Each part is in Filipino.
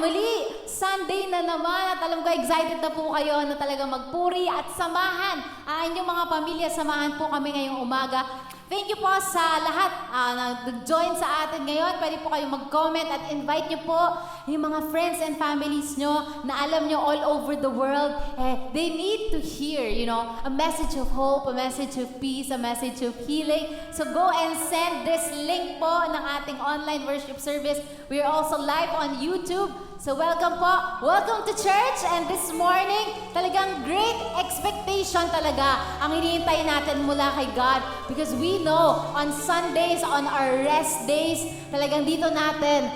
muli, Sunday na naman at alam ko excited na po kayo na talaga magpuri at samahan ang inyong mga pamilya. Samahan po kami ngayong umaga. Thank you po sa lahat na nag-join sa atin ngayon. Pwede po kayong mag-comment at invite nyo po yung mga friends and families nyo na alam nyo all over the world. They need to hear, a message of hope, a message of peace, a message of healing. So go and send this link po ng ating online worship service. We are also live on YouTube. So welcome po. Welcome to church. And this morning, talagang great expectation talaga ang hinihintay natin mula kay God. Because we know on Sundays, on our rest days, talagang dito natin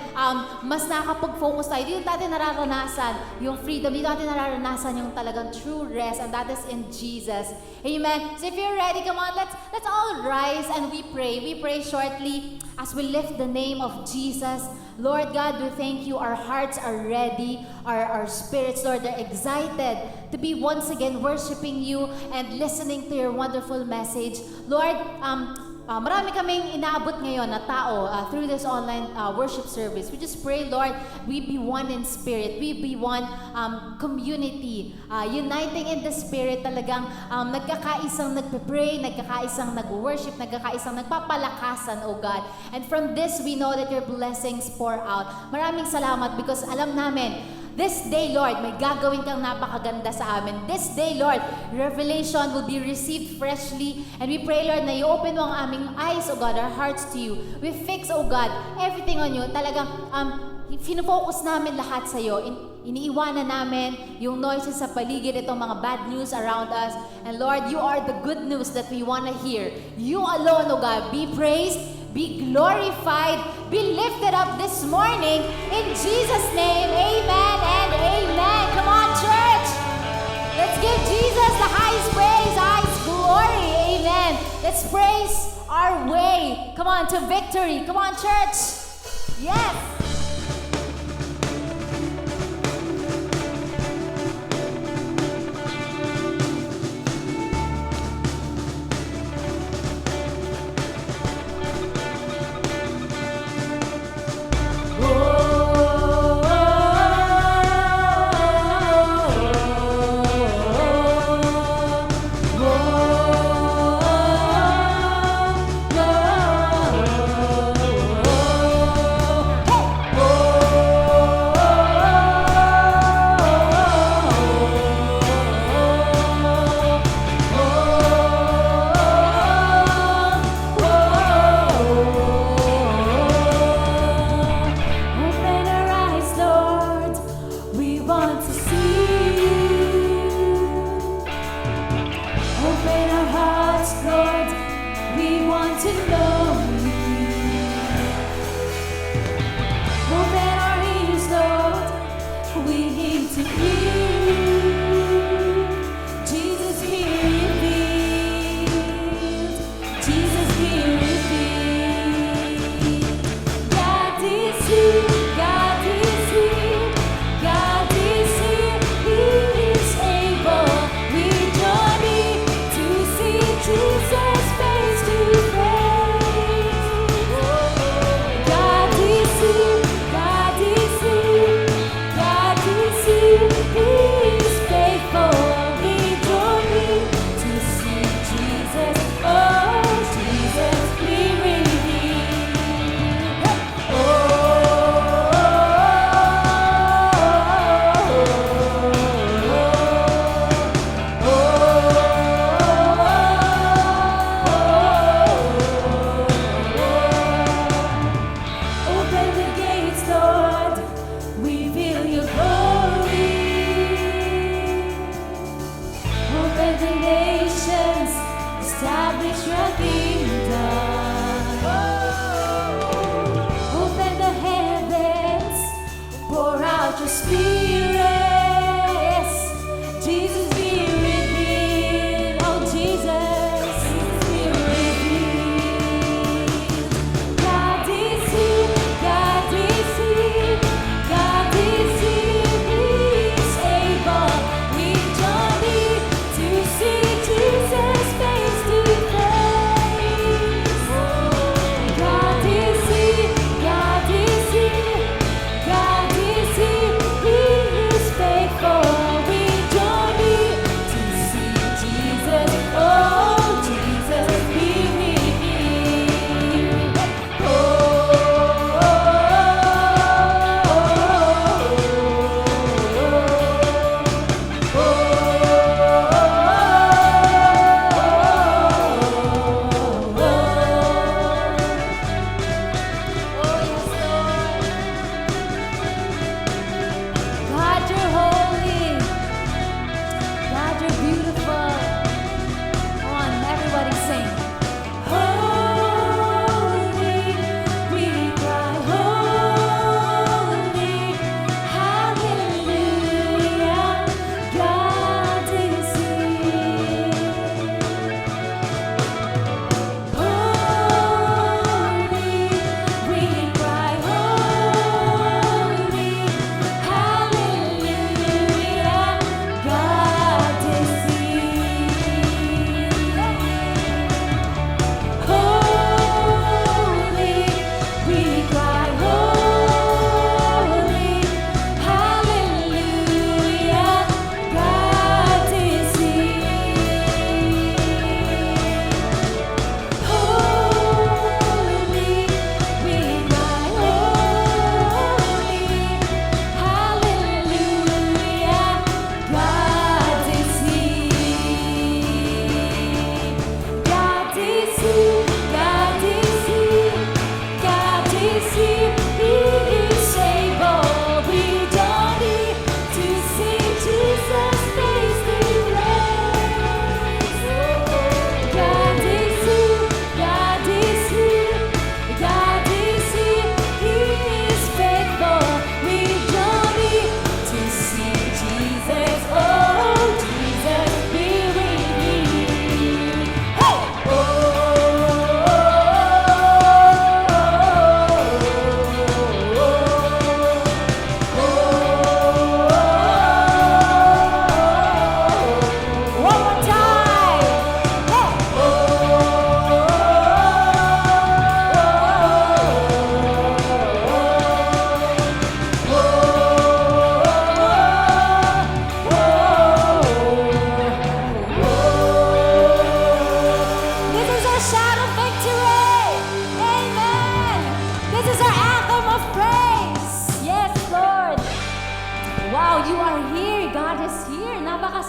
mas nakakapag-focus tayo. Dito natin nararanasan yung freedom. Dito natin nararanasan yung talagang true rest. And that is in Jesus. Amen. So if you're ready, come on, let's all rise and we pray. We pray shortly as we lift the name of Jesus. Lord God, we thank you. Our hearts are ready. Our spirits, Lord, are excited to be once again worshiping you and listening to your wonderful message. Lord, marami kaming inaabot ngayon na tao through this online worship service. We just pray, Lord, we be one in spirit. We be one community. Uniting in the spirit talagang nagkakaisang nagpe-pray, nagkakaisang nag-worship, nagkakaisang nagpapalakasan, oh God. And from this, we know that your blessings pour out. Maraming salamat because alam namin, this day, Lord, may gagawin kang napakaganda sa amin. This day, Lord, revelation will be received freshly. And we pray, Lord, na i-open mo ang aming eyes, oh God, our hearts to you. We fix, oh God, everything on you. Talagang, fino-focus namin lahat sa iyo. Iniiwanan namin yung noises sa paligid, itong mga bad news around us. And Lord, you are the good news that we want to hear. You alone, oh God, be praised, be glorified, be lifted up this morning. In Jesus' name, amen and amen. Come on, church. Let's give Jesus the highest praise, highest glory. Amen. Let's praise our way. Come on, to victory. Come on, church. Yes. Hey!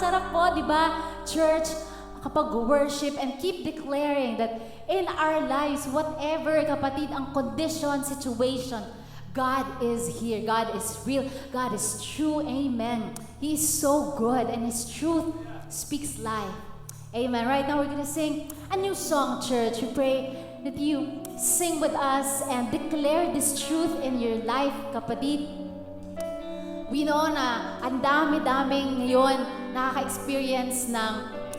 Napakasarap po, di ba, church, kapag worship and keep declaring that in our lives, whatever, kapatid, ang condition, situation, God is here. God is real. God is true. Amen. He is so good and His truth speaks life. Amen. Right now, we're going to sing a new song, church. We pray that you sing with us and declare this truth in your life, kapatid. We know na ang dami-daming ngayon nakaka-experience ng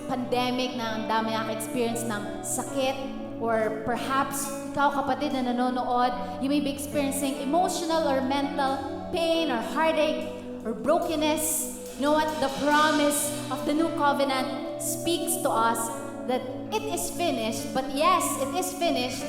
pandemic, na ang dami nakaka-experience ng sakit, or perhaps ikaw, kapatid, na nanonood, you may be experiencing emotional or mental pain or heartache or brokenness. You know what? The promise of the new covenant speaks to us that it is finished. But yes, it is finished.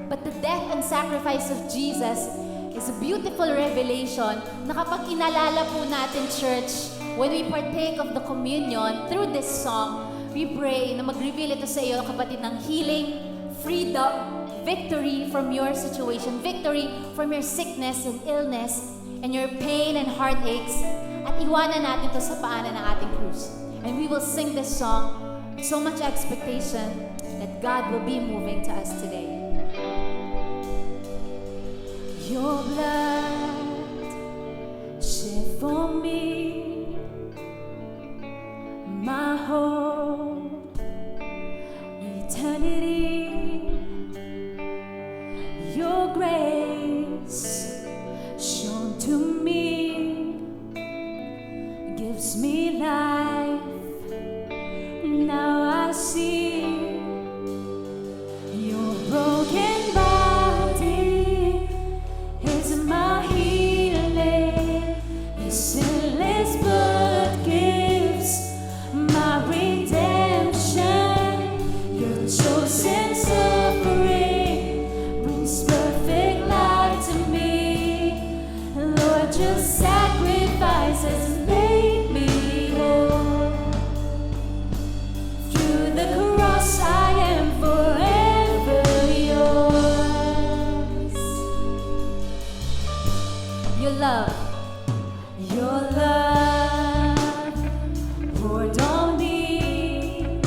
But the death and sacrifice of Jesus is a beautiful revelation na kapag inalala po natin, church, when we partake of the communion through this song, we pray na mag-reveal ito sa iyo, kapatid, ng healing, freedom, victory from your situation, victory from your sickness and illness and your pain and heartaches. At iwanan natin ito sa paanan ng ating krus. And we will sing this song with so much expectation that God will be moving to us today. Your blood shed for me, my hope, eternity. Your grace shown to me gives me life. Now I see your broken body is my healing. Your sinless blood gives my redemption. Your chosen suffering brings perfect life to me. Lord, your sacrifices made me whole. Through the cross I am forever yours. Your love poured on me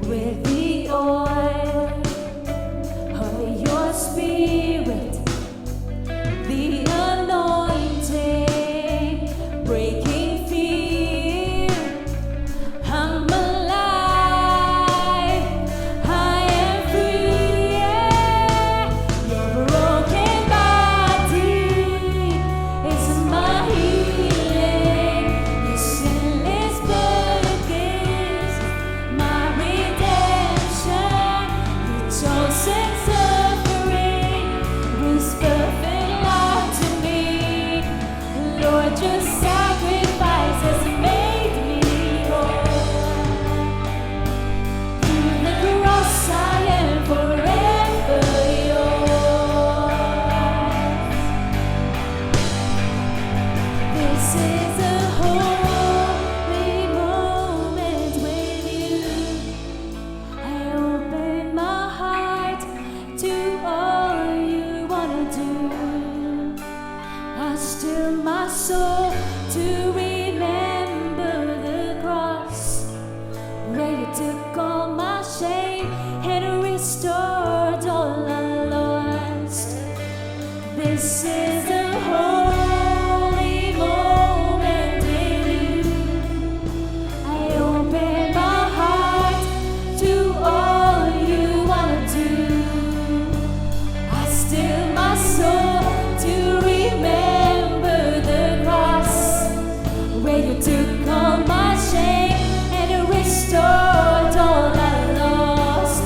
with the oil of your spirit, the anointing, breaking fear. I'm alive, I am free, yeah. Your broken body is my healing. Your sinless blood gives my redemption. Your chosen suffering brings perfect life to me. Lord, your sacrifices made me whole. Through the cross I am forever yours. This is a holy moment with you. I open my heart to all you wanna do. I still my soul to remember the cross, where you took all my shame and restored all I lost. This is a holy moment with you. I open my heart to all you wanna do. I still my soul to remember the cross, where you took all my shame and restored all I lost.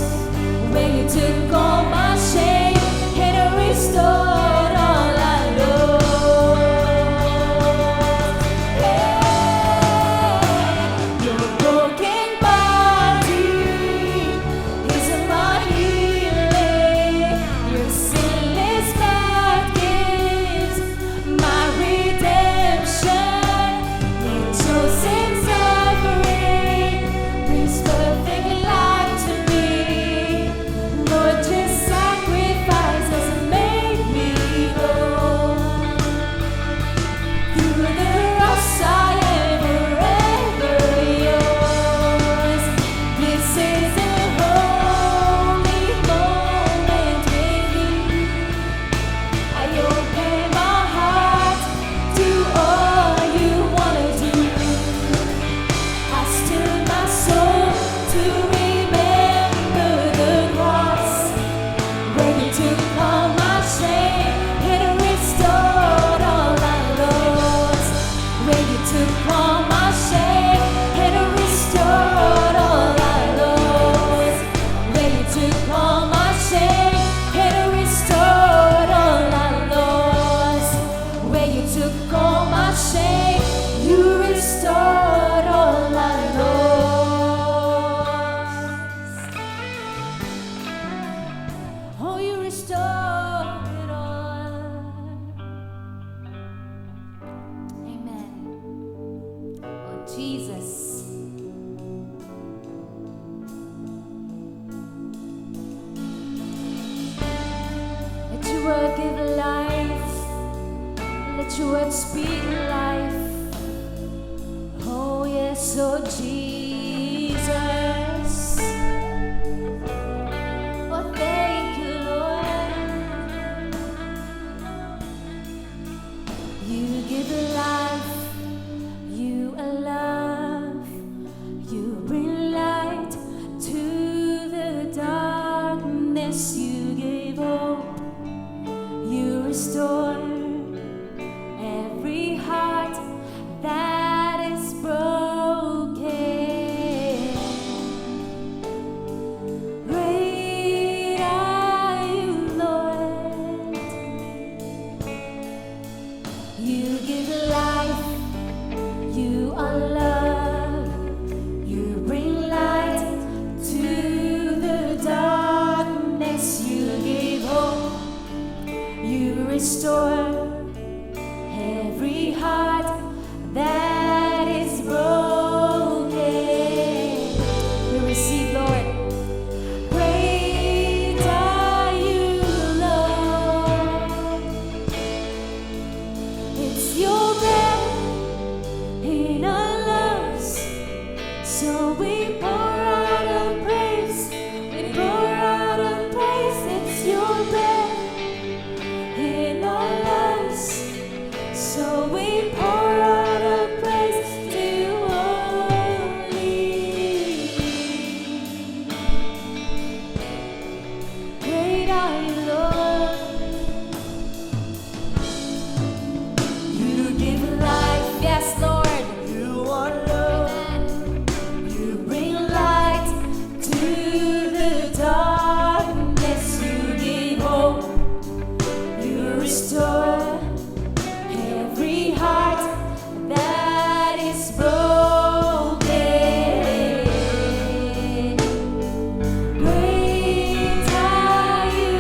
Where you took all my shame and restored all I restore it all. Amen. Oh, Jesus. Let your word give life. Let your word speak life. Oh, yes, oh, Jesus. Oh, thank you, Lord. You give life. You are love. You bring light to the darkness. You gave hope. You restore every heart that is broken. Great are you, Lord. You give life. You are love. You bring light to the darkness. You give hope. You restore every heart that is broken. We receive, Lord. Great are you, Lord. It's your breath in our lungs, so we pour out a praise. We pour out a praise. It's your breath in our lungs, so we pour out a praise to you only. Great are you, Lord. You give life, yes, Lord. You are love. You bring light to the darkness. You give hope. You restore every heart that is broken. Great are you,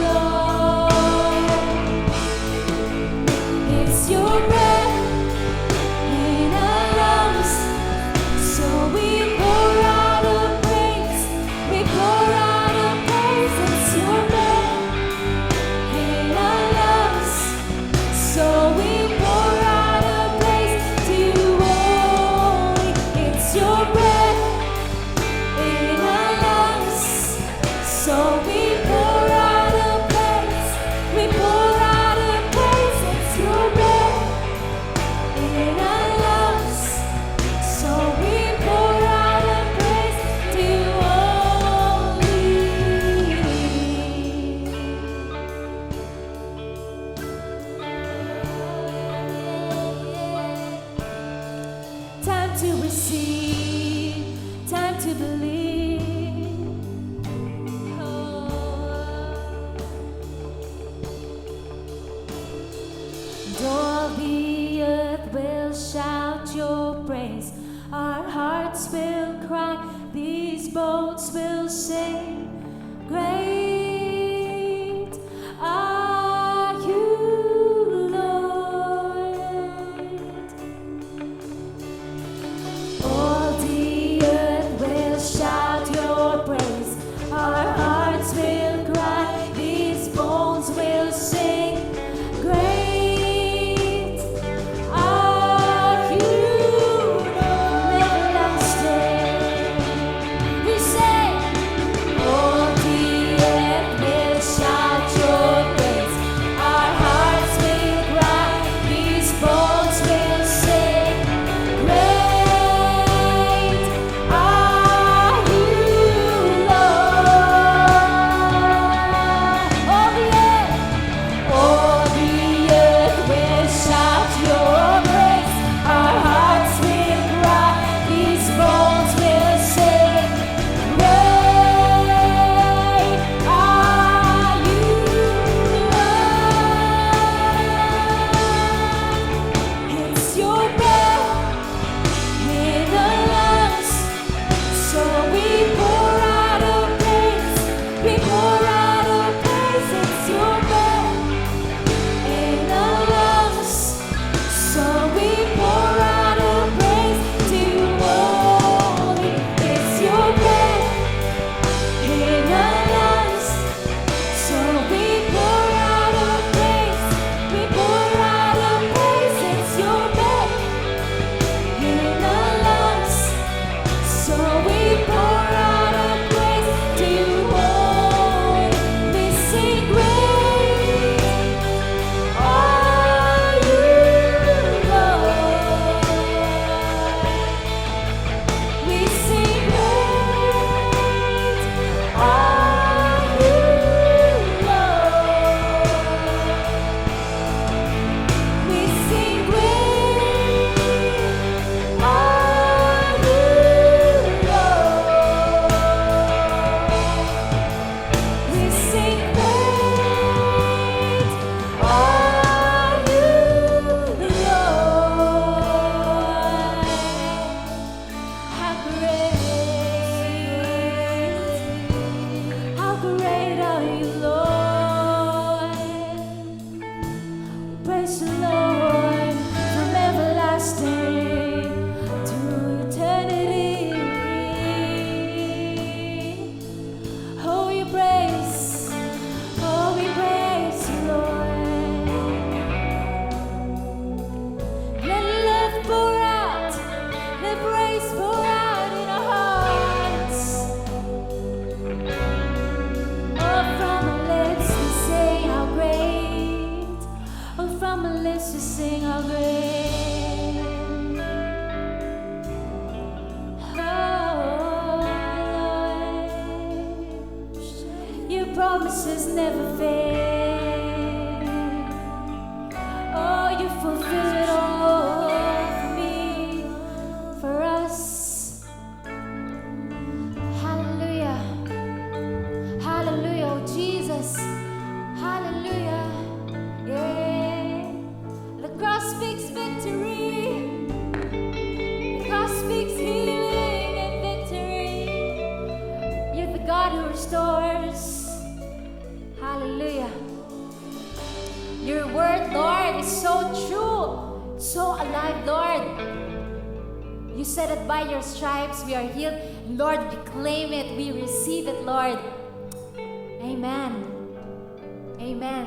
Lord. It's your breath in our lungs, so we pour out a praise. We pour out a praise. It's your breath in our lungs, so we pour out a praise to you only. It's your breath in our lungs, so we pour out a praise. We pour out a praise. It's your breath in our lungs, so we pour out a praise to you only. Time to receive, time to believe. And all the earth will shout your praise. Our hearts will cry, these bones will sing. Great are you, Lord. All the earth will shout promises never fail. Oh, you fulfill it all for me, for us. Hallelujah. Hallelujah, oh Jesus. Hallelujah. Yeah. The cross speaks victory. The cross speaks healing and victory. You're the God who restores. Hallelujah. Your word, Lord, is so true, so alive, Lord. You said that by your stripes we are healed. Lord, we claim it, we receive it, Lord. Amen. Amen.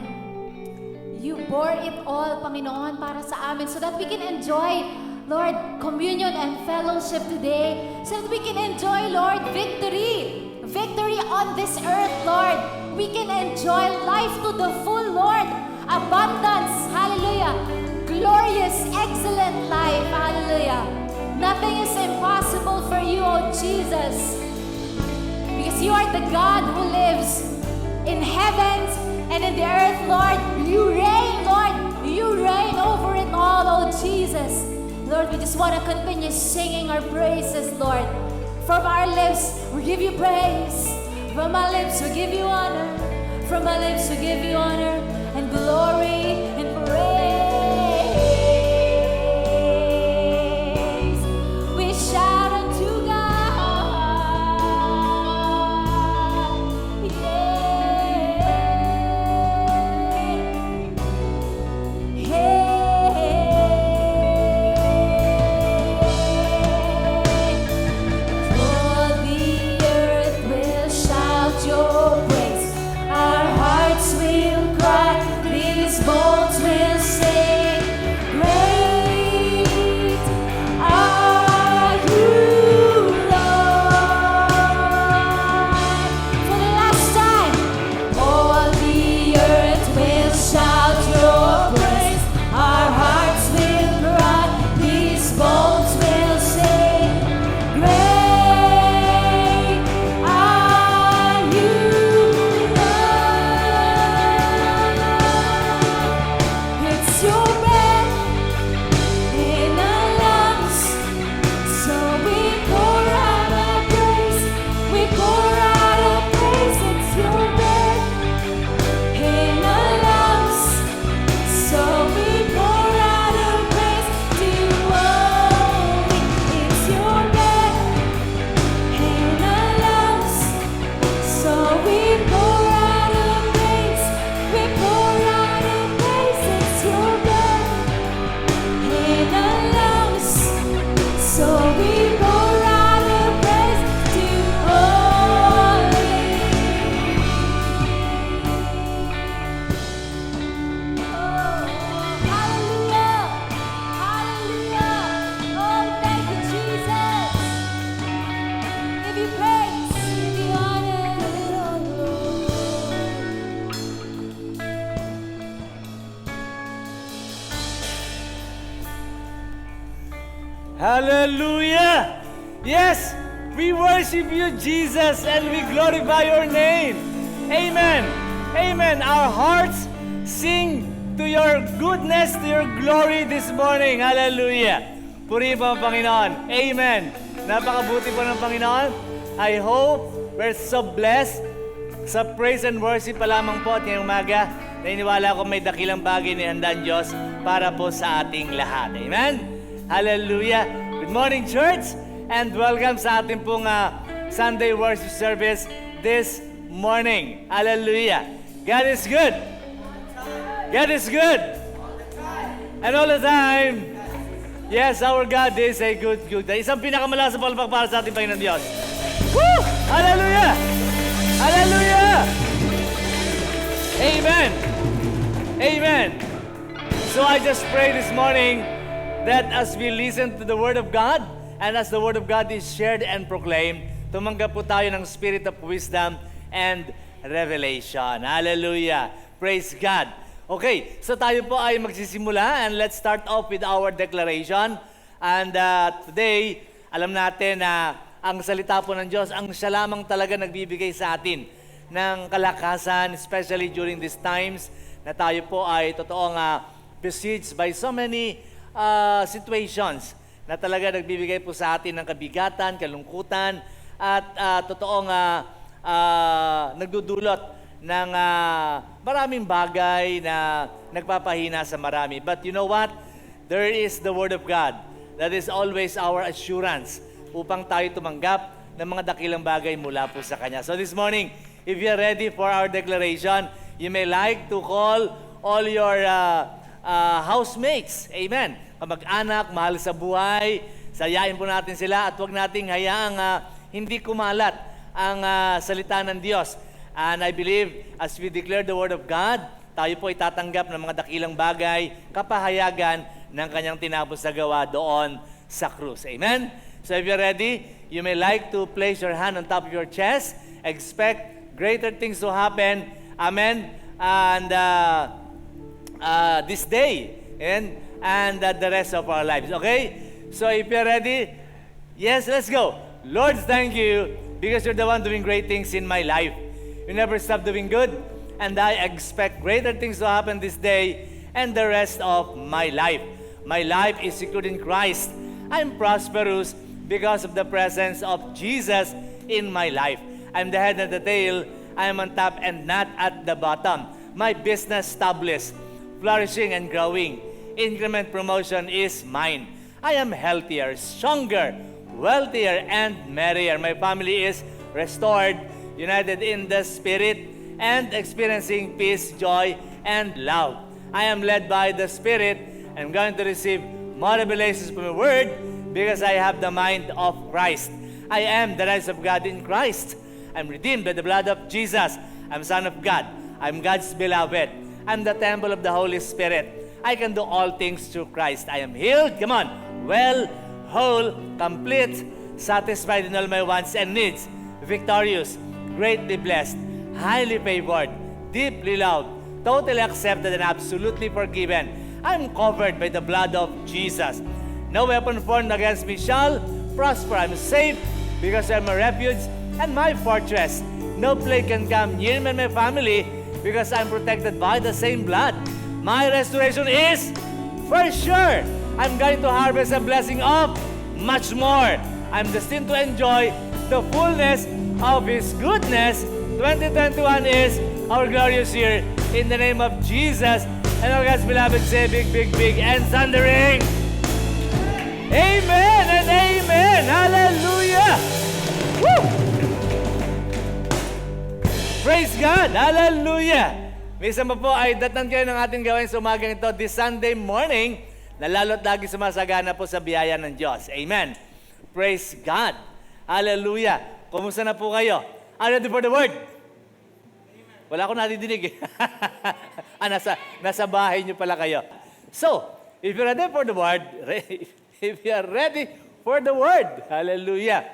You bore it all, Panginoon, para sa amin so that we can enjoy, Lord, communion and fellowship today. So that we can enjoy, Lord, victory. Victory on this earth, Lord. We can enjoy life to the full, Lord. Abundance, hallelujah. Glorious, excellent life, hallelujah. Nothing is impossible for you, oh Jesus. Because you are the God who lives in heavens and in the earth, Lord. You reign, Lord. You reign over it all, oh Jesus. Lord, we just want to continue singing our praises, Lord. From our lips, we give you praise. From our lips, we give you honor. From our lips, we give you honor and glory and praise. We shout unto God. Yeah. For the earth will shout your praise. Our hearts will cry. These bones will sing. Great are you, Lord. For the last time, all the earth will shout your praise. Our hearts will cry. These bones will sing. Great are you, Lord. It's your breath in our lungs, so we pour out our praise. We pour out our praise. It's your breath in our lungs, so we pour out our praise to you only. It's your breath in our lungs, so we pour out our praise. We pour out our praise. It's your breath in our lungs, so we pour out our praise to you only. Hallelujah! Hallelujah! Oh, thank you, Jesus! Give you praise, give you honor, Lord. Hallelujah! Yes, we worship you, Jesus, and we glorify your name. Amen. Amen. Our hearts sing to your goodness, to your glory this morning. Hallelujah. Purihin po ang Panginoon. Amen. Napakabuti po ng Panginoon. I hope we're so blessed sa praise and worship pa lamang po at ngayong umaga. Naniniwala ko may dakilang bagay ni handa ang Diyos para po sa ating lahat. Amen. Hallelujah. Good morning, church, and welcome sa ating pong Sunday worship service this morning. Hallelujah. God is good. God is good. And all the time. Yes, our God is a good God. Isang pinakamalakas na palpak para sa ating Panginoon Diyos. Woo! Hallelujah! Hallelujah! Amen. Amen. So I just pray this morning that as we listen to the Word of God and as the Word of God is shared and proclaimed, tumanggap po tayo ng spirit of wisdom and revelation. Hallelujah. Praise God. Okay, so tayo po ay magsisimula and let's start off with our declaration. And today, alam natin na ang salita po ng Diyos, ang siya lamang talaga nagbibigay sa atin ng kalakasan, especially during these times na tayo po ay totoong besieged by so many situations na talaga nagbibigay po sa atin ng kabigatan, kalungkutan, at totoong nagdudulot ng maraming bagay na nagpapahina sa marami. But you know what? There is the Word of God. That is always our assurance upang tayo tumanggap ng mga dakilang bagay mula po sa Kanya. So this morning, if you're ready for our declaration, you may like to call all your housemates. Amen. Kamag-anak, mahal sa buhay, sayain po natin sila at huwag nating hayaang hindi kumalat ang salita ng Diyos. And I believe, as we declare the Word of God, tayo po itatanggap ng mga dakilang bagay, kapahayagan ng Kanyang tinapos na gawa doon sa krus. Amen? So if you're ready, you may like to place your hand on top of your chest. Expect greater things to happen. Amen? And this day and the rest of our lives. Okay? So if you're ready, yes, let's go. Lord, thank you because you're the one doing great things in my life. You never stop doing good, and I expect greater things to happen this day and the rest of my life. My life is secured in Christ. I'm prosperous because of the presence of Jesus in my life. I'm the head and the tail. I'm on top and not at the bottom. My business established, flourishing and growing. Increment promotion is mine. I am healthier, stronger, wealthier, and merrier. My family is restored, united in the Spirit, and experiencing peace, joy, and love. I am led by the Spirit. I'm going to receive more revelations from the Word because I have the mind of Christ. I am the rise of God in Christ. I'm redeemed by the blood of Jesus. I'm Son of God. I'm God's beloved. I'm the temple of the Holy Spirit. I can do all things through Christ. I am healed, come on, well, whole, complete, satisfied in all my wants and needs, victorious, greatly blessed, highly favored, deeply loved, totally accepted and absolutely forgiven. I'm covered by the blood of Jesus. No weapon formed against me shall prosper. I'm safe because I'm a refuge and my fortress. No plague can come near me and my family because I'm protected by the same blood. My restoration is for sure. I'm going to harvest a blessing of much more. I'm destined to enjoy the fullness of His goodness. 2021 is our glorious year. In the name of Jesus, and all God's beloved say big, big, big, and thundering. Amen and amen. Hallelujah. Woo! Praise God. Hallelujah. Minsan pa po ay datan kayo ng ating gawin sa umagang ito this Sunday morning na lalo't lagi sumasagana po sa biyaya ng Diyos. Amen. Praise God. Hallelujah. Kumusta na po kayo? Are you ready for the word? Wala akong nadidinig eh. Nasa bahay niyo pala kayo. So, if you're ready for the word, hallelujah.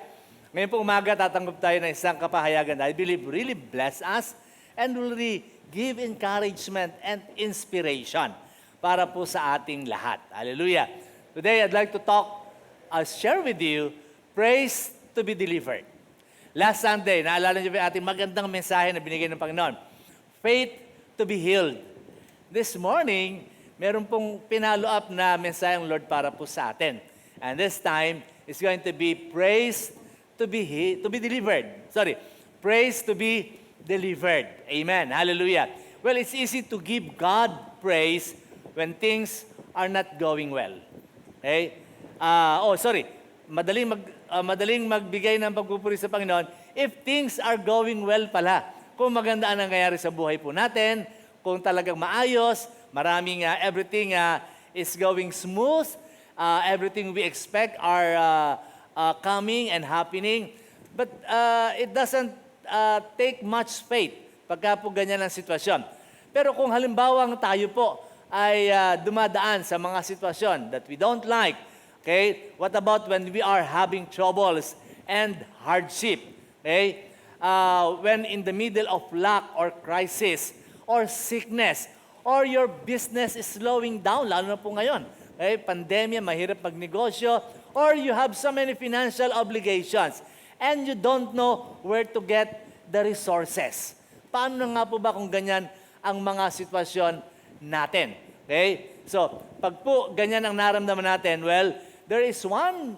Ngayon po umaga, tatanggap tayo ng isang kapahayagan na I believe really bless us and will really give encouragement and inspiration para po sa ating lahat. Hallelujah. Today, I'd like to share with you, praise to be delivered. Last Sunday, naalala niyo ba ating magandang mensahe na binigay ng Panginoon? Faith to be healed. This morning, meron pong pinalo up na mensahe ng Lord para po sa atin. And this time, it's going to be praise to be delivered. Sorry, praise to be delivered. Amen. Hallelujah. Well, it's easy to give God praise when things are not going well. Okay? Madaling magbigay ng pagpupuri sa Panginoon if things are going well pala. Kung maganda ang nangyayari sa buhay po natin, kung talagang maayos, maraming everything is going smooth, everything we expect are coming and happening. But it doesn't take much faith pagka po ganyan ang sitwasyon. Pero kung halimbawang tayo po ay dumadaan sa mga sitwasyon that we don't like, okay, what about when we are having troubles and hardship? Okay? When in the middle of lack or crisis or sickness or your business is slowing down, lalo na po ngayon. Okay? Pandemya, mahirap magnegosyo, or you have so many financial obligations and you don't know where to get the resources. Paano na nga po ba kung ganyan ang mga sitwasyon natin? Okay? So, pag po ganyan ang naramdaman natin, well, there is one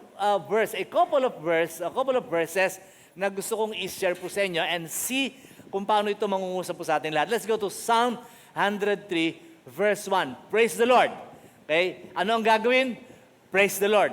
verse, a couple of verses na gusto kong i-share po sa inyo and see kung paano ito mangungusap po sa atin lahat. Let's go to Psalm 103, verse 1. Praise the Lord. Okay? Ano ang gagawin? Praise the Lord.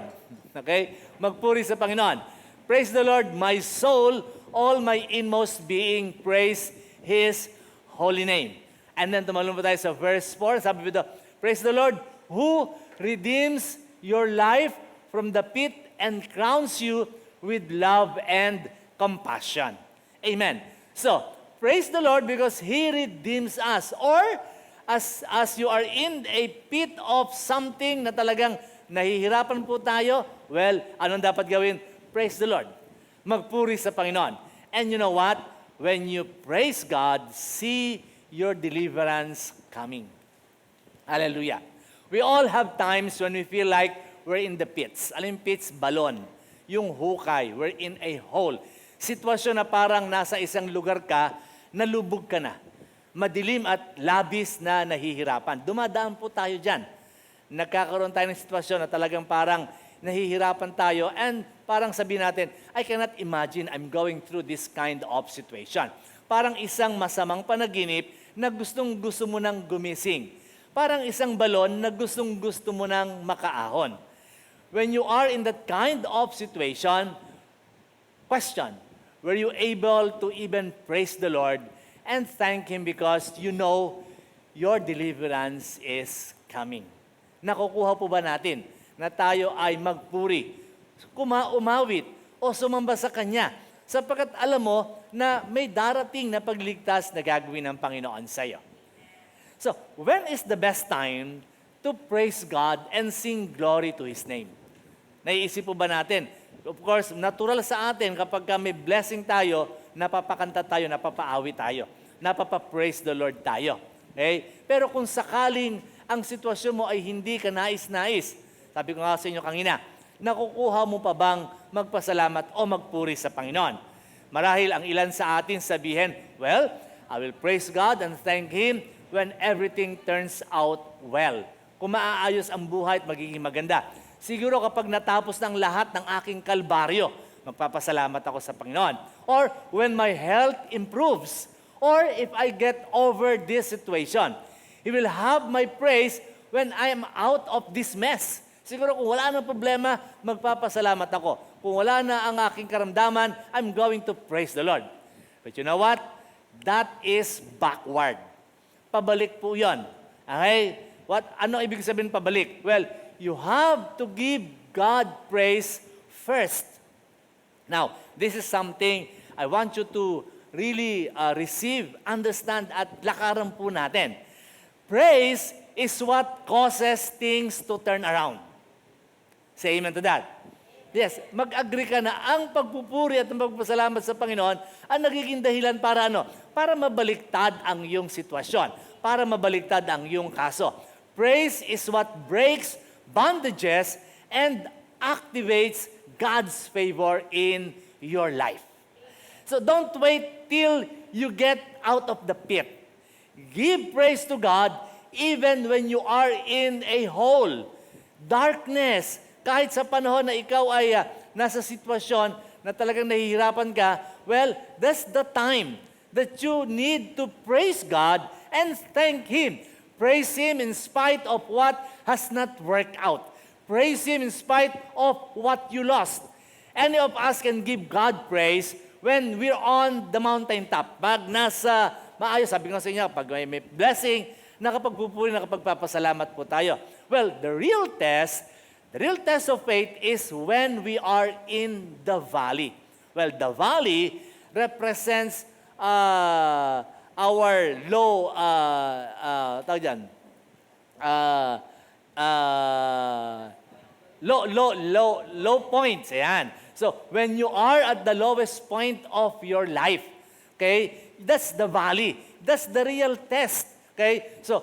Okay? Magpuri sa Panginoon. Praise the Lord, my soul, all my inmost being, praise His holy name. And then tumalun po tayo sa verse 4. Sabi dito, praise the Lord, who redeems your life from the pit and crowns you with love and compassion. Amen. So, praise the Lord because He redeems us. Or, as you are in a pit of something na talagang nahihirapan po tayo, well, anong dapat gawin? Praise the Lord. Magpuri sa Panginoon. And you know what? When you praise God, see your deliverance coming. Hallelujah. We all have times when we feel like we're in the pits. Alam yung pits? Balon. Yung hukay. We're in a hole. Sitwasyon na parang nasa isang lugar ka, nalubog ka na. Madilim at labis na nahihirapan. Dumadaan po tayo dyan. Nagkakaroon tayo ng sitwasyon na talagang parang nahihirapan tayo and parang sabihin natin, I cannot imagine I'm going through this kind of situation. Parang isang masamang panaginip na gustong-gusto mo nang gumising. Parang isang balon na gustong-gusto mo nang makaahon. When you are in that kind of situation, question, were you able to even praise the Lord and thank Him because you know your deliverance is coming? Nakukuha po ba natin na tayo ay magpuri, umawit, o sumamba sa Kanya sapagkat alam mo na may darating na pagligtas na gagawin ng Panginoon sa iyo? So, when is the best time to praise God and sing glory to His name? Naiisip po ba natin? Of course, natural sa atin kapag may blessing tayo, napapakanta tayo, napapaawit tayo, napapa-praise the Lord tayo. Okay? Pero kung sakaling ang sitwasyon mo ay hindi ka nais-nais, sabi ko nga sa inyo kanina, nakukuha mo pa bang magpasalamat o magpuri sa Panginoon? Marahil ang ilan sa atin sabihin, well, I will praise God and thank Him when everything turns out well. Kung maaayos ang buhay at magiging maganda. Siguro kapag natapos ng lahat ng aking kalbaryo, magpapasalamat ako sa Panginoon. Or when my health improves. Or if I get over this situation. He will have my praise when I am out of this mess. Siguro kung wala nang problema, magpapasalamat ako. Kung wala na ang aking karamdaman, I'm going to praise the Lord. But you know what? That is backward. Pabalik po yun. Okay? Ano ibig sabihin pabalik? Well, you have to give God praise first. Now, this is something I want you to really receive, understand, at lakaran po natin. Praise is what causes things to turn around. Say amen to that. Yes, mag-agree ka na ang pagpupuri at ang pagpasalamat sa Panginoon ang nagiging dahilan para ano? Para mabaliktad ang iyong sitwasyon. Para mabaliktad ang iyong kaso. Praise is what breaks bondages and activates God's favor in your life. So don't wait till you get out of the pit. Give praise to God even when you are in a hole, darkness. Kahit sa panahon na ikaw ay nasa sitwasyon na talagang nahihirapan ka, well, that's the time that you need to praise God and thank Him. Praise Him in spite of what has not worked out. Praise Him in spite of what you lost. Any of us can give God praise when we're on the mountaintop. Pag nasa maayos, sabi ko sa inyo, pag may blessing, nakapagpupuri, nakapagpapasalamat po tayo. Well, the real test of faith is when we are in the valley. Well, the valley represents our low, tawag dyan, low points. Ayan. So, when you are at the lowest point of your life, okay, that's the valley. That's the real test. Okay? So,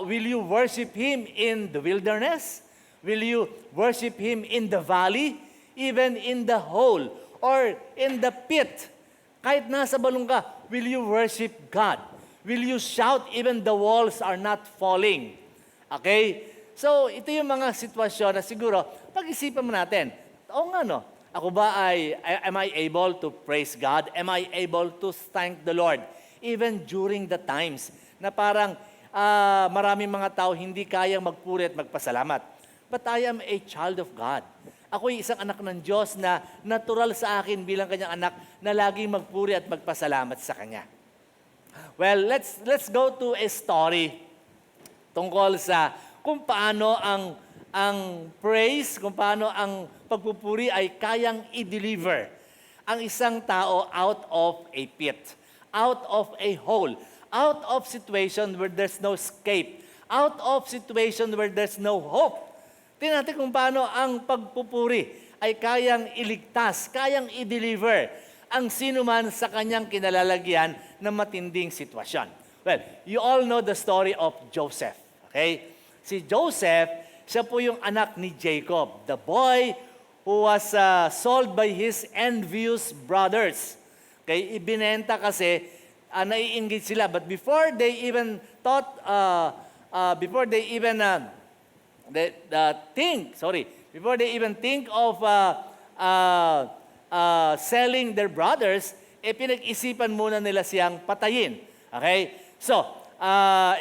will you worship Him in the wilderness? Will you worship Him in the valley? Even in the hole or in the pit? Kahit nasa balon ka, will you worship God? Will you shout even the walls are not falling? Okay? So, ito yung mga sitwasyon na siguro, pag-isipan mo natin, oo nga no, ako ba am I able to praise God? Am I able to thank the Lord? Even during the times na parang maraming mga tao hindi kayang magpuri at magpasalamat. But I am a child of God. Ako'y isang anak ng Diyos na natural sa akin bilang kanyang anak na laging magpuri at magpasalamat sa Kanya. Well, let's go to a story tungkol sa kung paano ang praise, kung paano ang pagpupuri ay kayang i-deliver ang isang tao out of a pit, out of a hole, out of situation where there's no escape, out of situation where there's no hope. Tingnan natin kung paano ang pagpupuri ay kayang iligtas, kayang i-deliver ang sinuman sa kanyang kinalalagyan ng matinding sitwasyon. Well, you all know the story of Joseph. Okay? Si Joseph, siya po yung anak ni Jacob, the boy who was sold by his envious brothers. Okay? Ibinenta kasi, nai-engage sila. But before they even thought, before they even before they even think of selling their brothers, pinag-isipan muna nila siyang patayin. Okay? So,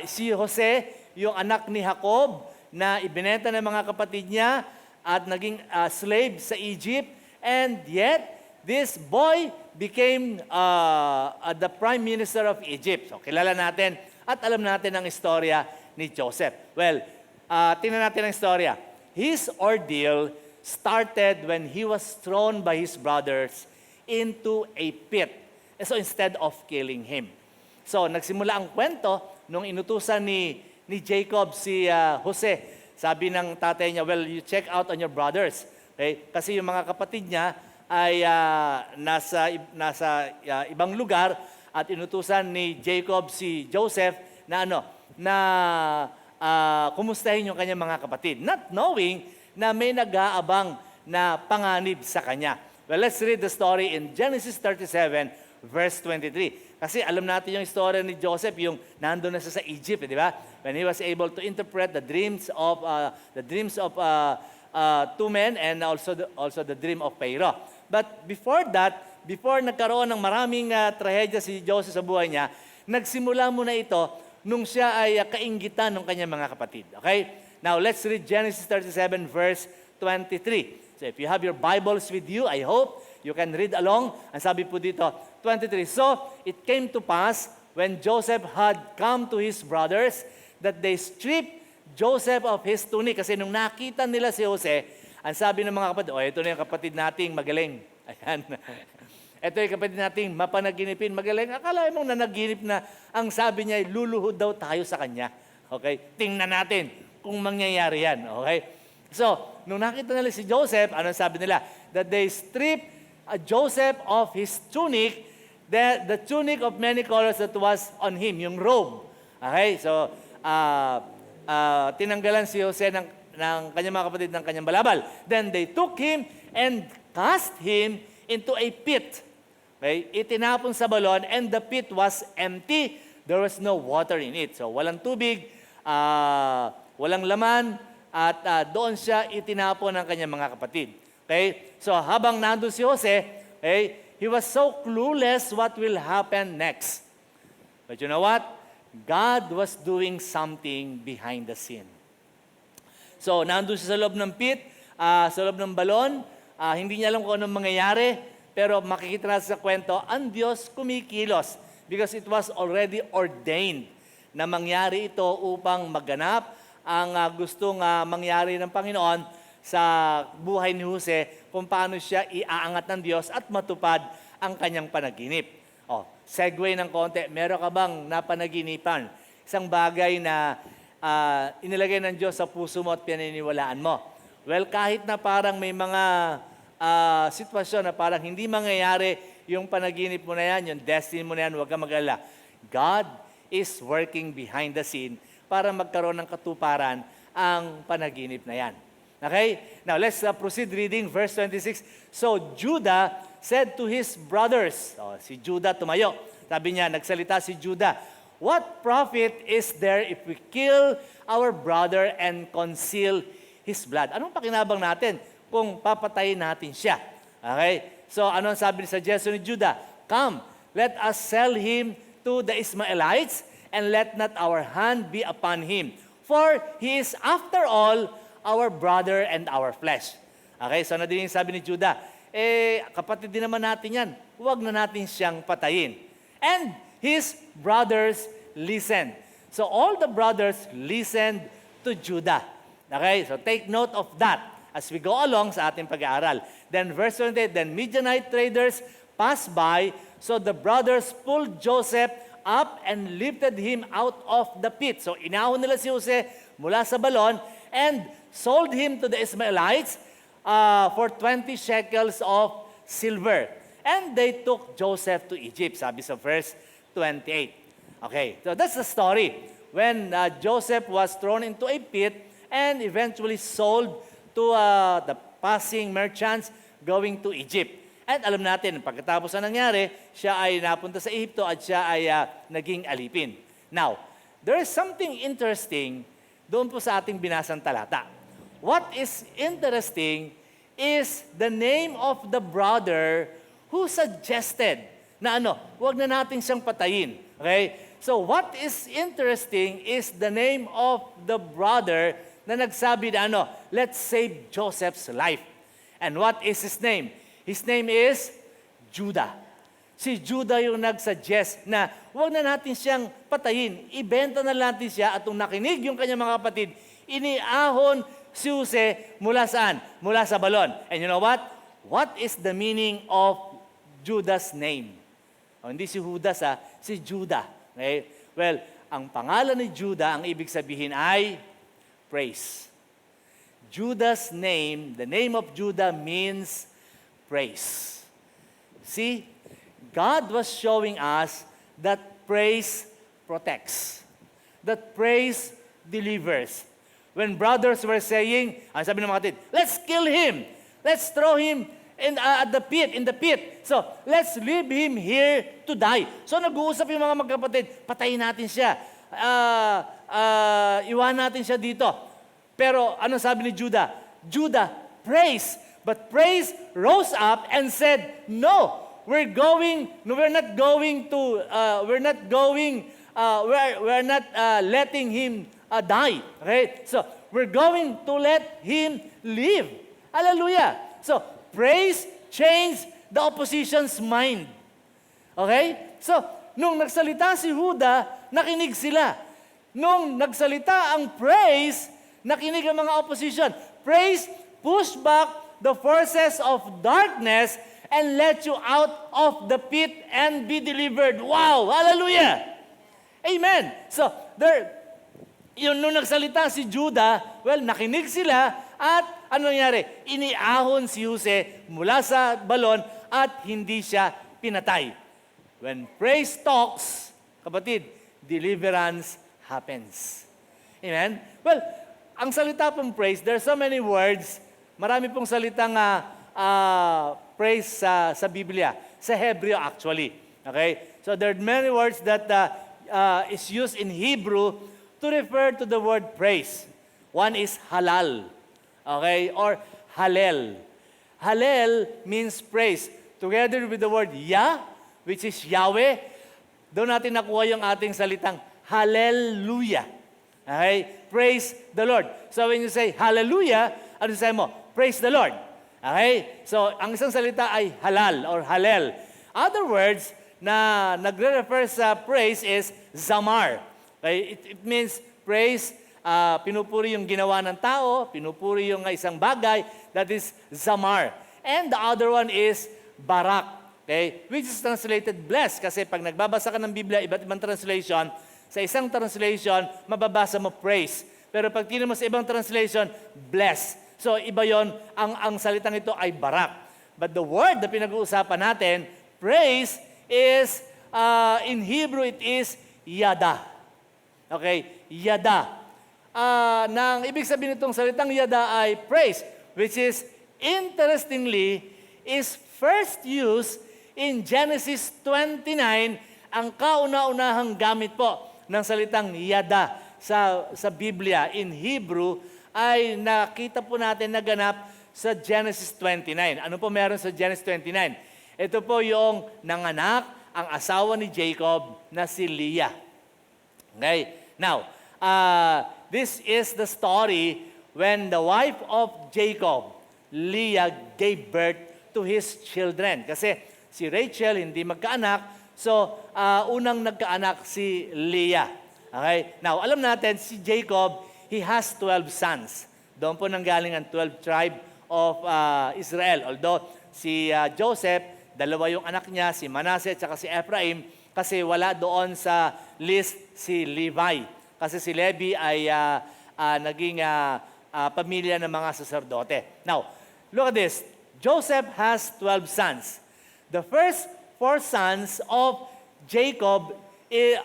si Jose, yung anak ni Jacob, na ibinenta ng mga kapatid niya at naging slave sa Egypt, and yet, this boy became the prime minister of Egypt. So, kilala natin at alam natin ang istorya ni Joseph. Well, tingnan natin ang istorya. His ordeal started when he was thrown by his brothers into a pit. So instead of killing him. So nagsimula ang kwento nung inutusan ni Jacob si Jose. Sabi ng tatay niya, well, you check out on your brothers. Okay? Kasi yung mga kapatid niya ay nasa ibang lugar at inutusan ni Jacob si Joseph na kumustahin yung kanyang mga kapatid. Not knowing na may nag-aabang na panganib sa kanya. Well, let's read the story in Genesis 37, verse 23. Kasi alam natin yung story ni Joseph, yung nandun na siya sa Egypt, di ba? When he was able to interpret the dreams of two men and also the dream of Pharaoh. But before that, before nagkaroon ng maraming trahedya si Joseph sa buhay niya, nagsimula muna ito nung siya ay kainggitan ng kanyang mga kapatid. Okay? Now, let's read Genesis 37, verse 23. So, if you have your Bibles with you, I hope you can read along. Ang sabi po dito, 23. So, it came to pass, when Joseph had come to his brothers, that they stripped Joseph of his tunic. Kasi nung nakita nila si Jose, ang sabi ng mga kapatid, ito na yung kapatid nating magaling. Ayan. Ito yung kapatid nating mapanaginipin, magaling. Akala mong nanaginip na ang sabi niya ay luluhod daw tayo sa kanya. Okay? Tingnan natin kung mangyayari yan. Okay? So, nung nakita nila si Joseph, anong sabi nila? That they stripped Joseph of his tunic, the tunic of many colors that was on him, yung robe. Okay? So, tinanggalan si Jose ng kanyang mga kapatid ng kanyang balabal. Then they took him and cast him into a pit. Okay? Itinapon sa balon, and the pit was empty. There was no water in it. So, walang tubig, walang laman, at doon siya itinapon ng kanyang mga kapatid. Okay? So, habang nandun si Jose, okay, he was so clueless what will happen next. But you know what? God was doing something behind the scene. So, nandun siya sa loob ng pit, sa loob ng balon, hindi niya alam kung anong mangyayari, pero makikita natin sa kwento, ang Diyos kumikilos because it was already ordained na mangyari ito upang maganap ang gustong mangyari ng Panginoon sa buhay ni Jose, kung paano siya iaangat ng Diyos at matupad ang kanyang panaginip. Segue ng konti, meron ka bang napanaginipan? Isang bagay na inilagay ng Diyos sa puso mo at pinaniniwalaan mo. Well, kahit na parang may mga sitwasyon na parang hindi mangyayari yung panaginip mo na yan, yung destiny mo na yan, huwag kang mag-alala. God is working behind the scene para magkaroon ng katuparan ang panaginip na yan. Okay? Now, let's proceed reading verse 26. So, Judah said to his brothers, si Judah tumayo. Sabi niya, nagsalita si Judah, "What profit is there if we kill our brother and conceal his blood?" Anong pakinabang natin kung papatayin natin siya? Okay? So, ano ang sabi sa suggestion ni Judah? "Come, let us sell him to the Ismaelites, and let not our hand be upon him. For he is after all our brother and our flesh." Okay, so ano din yung sabi ni Judah? Kapatid din naman natin yan. Huwag na natin siyang patayin. And his brothers listened. So all the brothers listened to Judah. Okay, so take note of that as we go along sa ating pag-aaral. Then verse 28, then Midianite traders passed by, so the brothers pulled Joseph up and lifted him out of the pit. So inahon nila si Jose mula sa balon and sold him to the Ismaelites for 20 shekels of silver. And they took Joseph to Egypt, sabi sa verse 28. Okay, so that's the story. When Joseph was thrown into a pit and eventually sold to the passing merchants going to Egypt. At alam natin, pagkatapos na nangyari, siya ay napunta sa Ehipto at siya ay naging alipin. Now, there is something interesting doon po sa ating binasang talata. What is interesting is the name of the brother who suggested na huwag na natin siyang patayin. Okay? So what is interesting is the name of the brother na nagsabi na let's save Joseph's life. And what is his name? His name is Judah. Si Judah yung nagsuggest na huwag na natin siyang patayin. Ibenta na natin siya at nung nakinig yung kanyang mga kapatid, iniahon si Jose mula saan? Mula sa balon. And you know what? What is the meaning of Judah's name? Hindi si Judas, si Judah. Okay? Well, ang pangalan ni Judah, ang ibig sabihin ay praise. Judah's name, the name of Judah means praise. See, God was showing us that praise protects. That praise delivers. When brothers were saying, ang sabi ng mga kapatid, let's kill him. Let's throw him in the pit. So, let's leave him here to die. So, nag-uusap yung mga magkapatid, patayin natin siya. Iwan natin siya dito. Pero, ano sabi ni Judah? Judah, praise. But praise rose up and said, no, we're not letting him die. Okay? So, we're going to let him live. Hallelujah. So, praise changed the opposition's mind. Okay? So, nung nagsalita si Judah, nakinig sila. Nung nagsalita ang praise, nakinig ang mga opposition. Praise pushed back the forces of darkness and let you out of the pit and be delivered. Wow! Hallelujah! Amen! So, nung nagsalita si Judah, well, nakinig sila at ano nangyari? Iniahon si Jose mula sa balon at hindi siya pinatay. When praise talks, kapatid, deliverance happens. Amen? Well, ang salita pong praise, there are so many words. Marami pong salitang praise sa Biblia. Sa Hebreo actually. Okay? So there are many words that is used in Hebrew to refer to the word praise. One is halal. Okay? Or halel. Halel means praise. Together with the word Yah, which is Yahweh, doon natin nakuha yung ating salitang hallelujah. Okay? Praise the Lord. So when you say hallelujah, ano sabi mo? Praise the Lord. Okay? So ang isang salita ay halal or halel. Other words na nagre-refer sa praise is zamar. Okay? It means praise, pinupuri yung ginawa ng tao, pinupuri yung isang bagay, that is zamar. And the other one is barak. Okay? Which is translated blessed. Kasi pag nagbabasa ka ng Biblia, iba't ibang translation, sa isang translation, mababasa mo praise. Pero pag tingnan mo sa ibang translation, bless. So iba yon, ang salitang ito ay barak. But the word na pinag-uusapan natin, praise, is, in Hebrew, it is yada. Okay? Yada. ibig sabihin nitong salitang yada ay praise, which is, interestingly, is first used in Genesis 29, ang kauna-unahang gamit po ng salitang yada sa Biblia in Hebrew ay nakita po natin naganap sa Genesis 29. Ano po meron sa Genesis 29? Ito po yung nanganak ang asawa ni Jacob na si Leah. Okay? Now, this is the story when the wife of Jacob, Leah, gave birth to his children. Kasi si Rachel hindi magkaanak, so unang nagkaanak si Leah. Okay? Now, alam natin, si Jacob, he has 12 sons. Doon po nanggaling ang 12 tribe of Israel. Although si Joseph, dalawa yung anak niya, si Manasseh at si Ephraim, kasi wala doon sa list si Levi. Kasi si Levi ay naging pamilya ng mga saserdote. Now, look at this. Joseph has 12 sons. The first 4 sons of Jacob they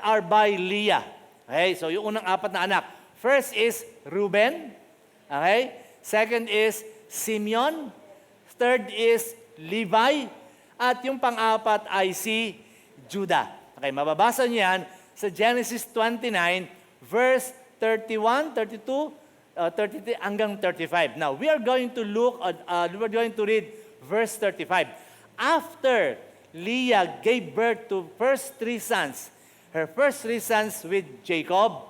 are by Leah. Okay? So, yung unang 4 na anak. First is Reuben. Okay? Second is Simeon. Third is Levi. At yung pang-4 ay si Judah. Okay, mababasa niyo yan sa Genesis 29, verse 31, 32, 33 hanggang 35. Now, we are going to read verse 35. After Leah gave birth to first 3 sons, her first 3 sons with Jacob,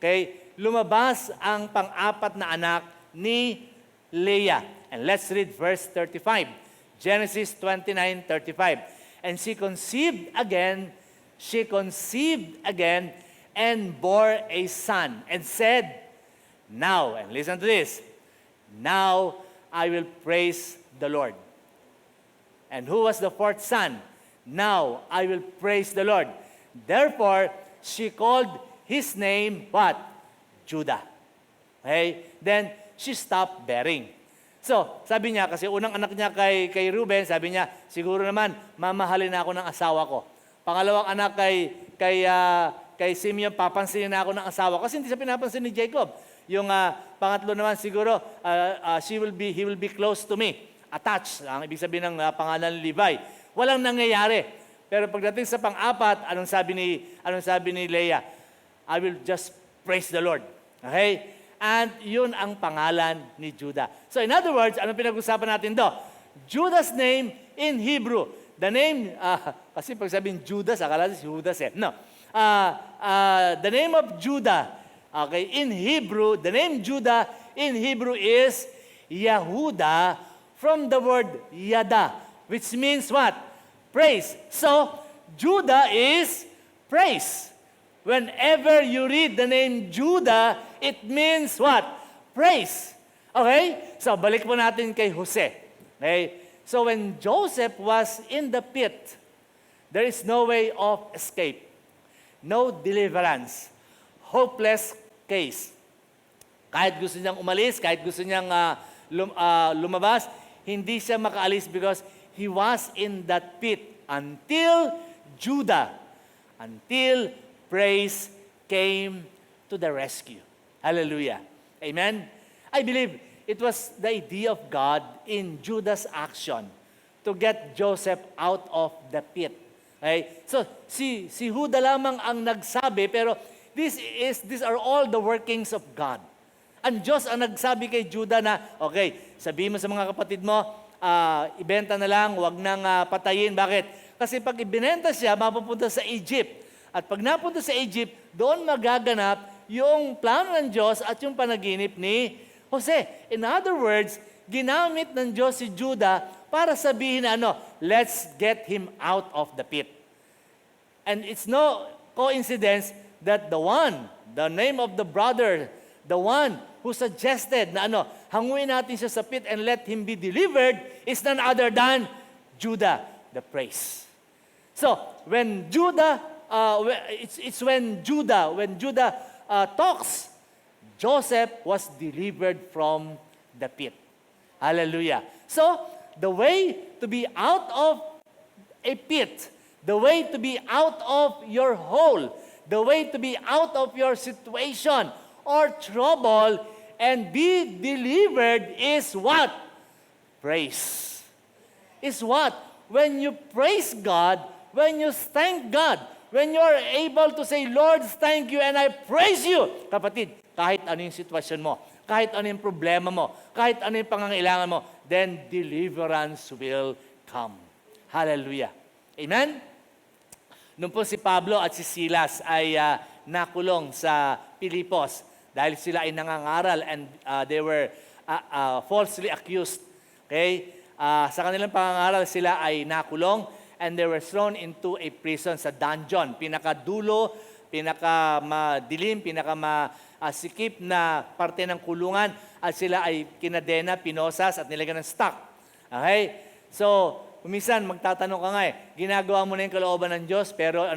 okay, lumabas ang pang-4 na anak ni Leah. And let's read verse 35. Genesis 29:35. And she conceived again, and bore a son, and said, now, and listen to this, now I will praise the Lord. And who was the 4th son? Now I will praise the Lord. Therefore, she called his name what? Judah. Okay? Then, she stopped bearing. So, sabi niya, kasi unang anak niya kay Reuben, sabi niya, siguro naman, mamahalin na ako ng asawa ko. Pangalawang anak kay Simeon, papansinin na ako ng asawa ko. Kasi hindi siya pinapansin ni Jacob. Yung pangatlo naman, siguro, he will be close to me. Attached, ang ibig sabihin ng pangalan ni Levi. Walang nangyayari. Pero pagdating sa pang-4, anong sabi ni Leah? I will just praise the Lord. Okay? And yun ang pangalan ni Judah. So in other words, anong pinag-usapan natin do? Judah's name in Hebrew. The name, kasi pag sabihin Judas, akala si Judas eh. No. The name of Judah, okay, in Hebrew, the name Judah in Hebrew is Yehuda, from the word yada, which means what? Praise. So, Judah is praise. Whenever you read the name Judah, it means what? Praise. Okay? So, balik po natin kay Jose. Okay? So, when Joseph was in the pit, there is no way of escape. No deliverance. Hopeless case. Kahit gusto niyang umalis, kahit gusto niyang lumabas, hindi siya makaalis because he was in that pit until praise came to the rescue. Hallelujah. Amen? I believe it was the idea of God in Judah's action to get Joseph out of the pit. Okay? So, si Judah lamang ang nagsabi, pero these are all the workings of God. Ang Diyos ang nagsabi kay Judah na, okay, sabihin mo sa mga kapatid mo, ibenta na lang, wag nang patayin. Bakit? Kasi pag ibinenta siya, mapupunta sa Egypt. At pag napunta sa Egypt, doon magaganap yung plano ng Diyos at yung panaginip ni Jose. In other words, ginamit ng Diyos si Judah para sabihin na let's get him out of the pit. And it's no coincidence that the name of the brother, the one who suggested na hanguin natin siya sa pit and let him be delivered is none other than Judah, the praise. So, when Judah talks, Joseph was delivered from the pit. Hallelujah. So, the way to be out of a pit, the way to be out of your hole, the way to be out of your situation or trouble and be delivered is what? Praise. Is what? When you praise God, when you thank God, when you're able to say, Lord, thank you and I praise you. Kapatid, kahit ano yung sitwasyon mo, kahit ano yung problema mo, kahit ano yung pangangailangan mo, then deliverance will come. Hallelujah. Amen? Nung po si Pablo at si Silas ay nakulong sa Pilipos dahil sila ay nangangaral and they were falsely accused. Okay? Sa kanilang pangangaral sila ay nakulong and they were thrown into a prison sa dungeon. Pinakadulo, pinakamadilim, pinakamasikip na parte ng kulungan at sila ay kinadena, pinosas at nilagyan ng stock. Okay? So, minsan magtatanong ka nga ginagawa mo na yung kalooban ng Diyos pero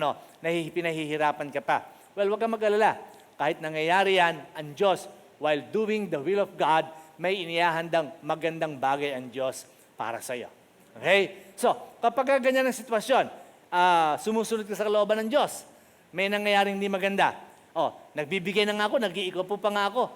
pinahihirapan ka pa. Well, huwag kang mag-alala. Kahit nangyayari yan, ang Diyos, while doing the will of God, may inihahandang magandang bagay ang Diyos para sa iyo. Okay? So, kapag ganyan ang sitwasyon, sumusunod ka sa kalooban ng Diyos, may nangyayaring hindi maganda. Nagbibigay na nga ako, nag-iikot po pa nga ako,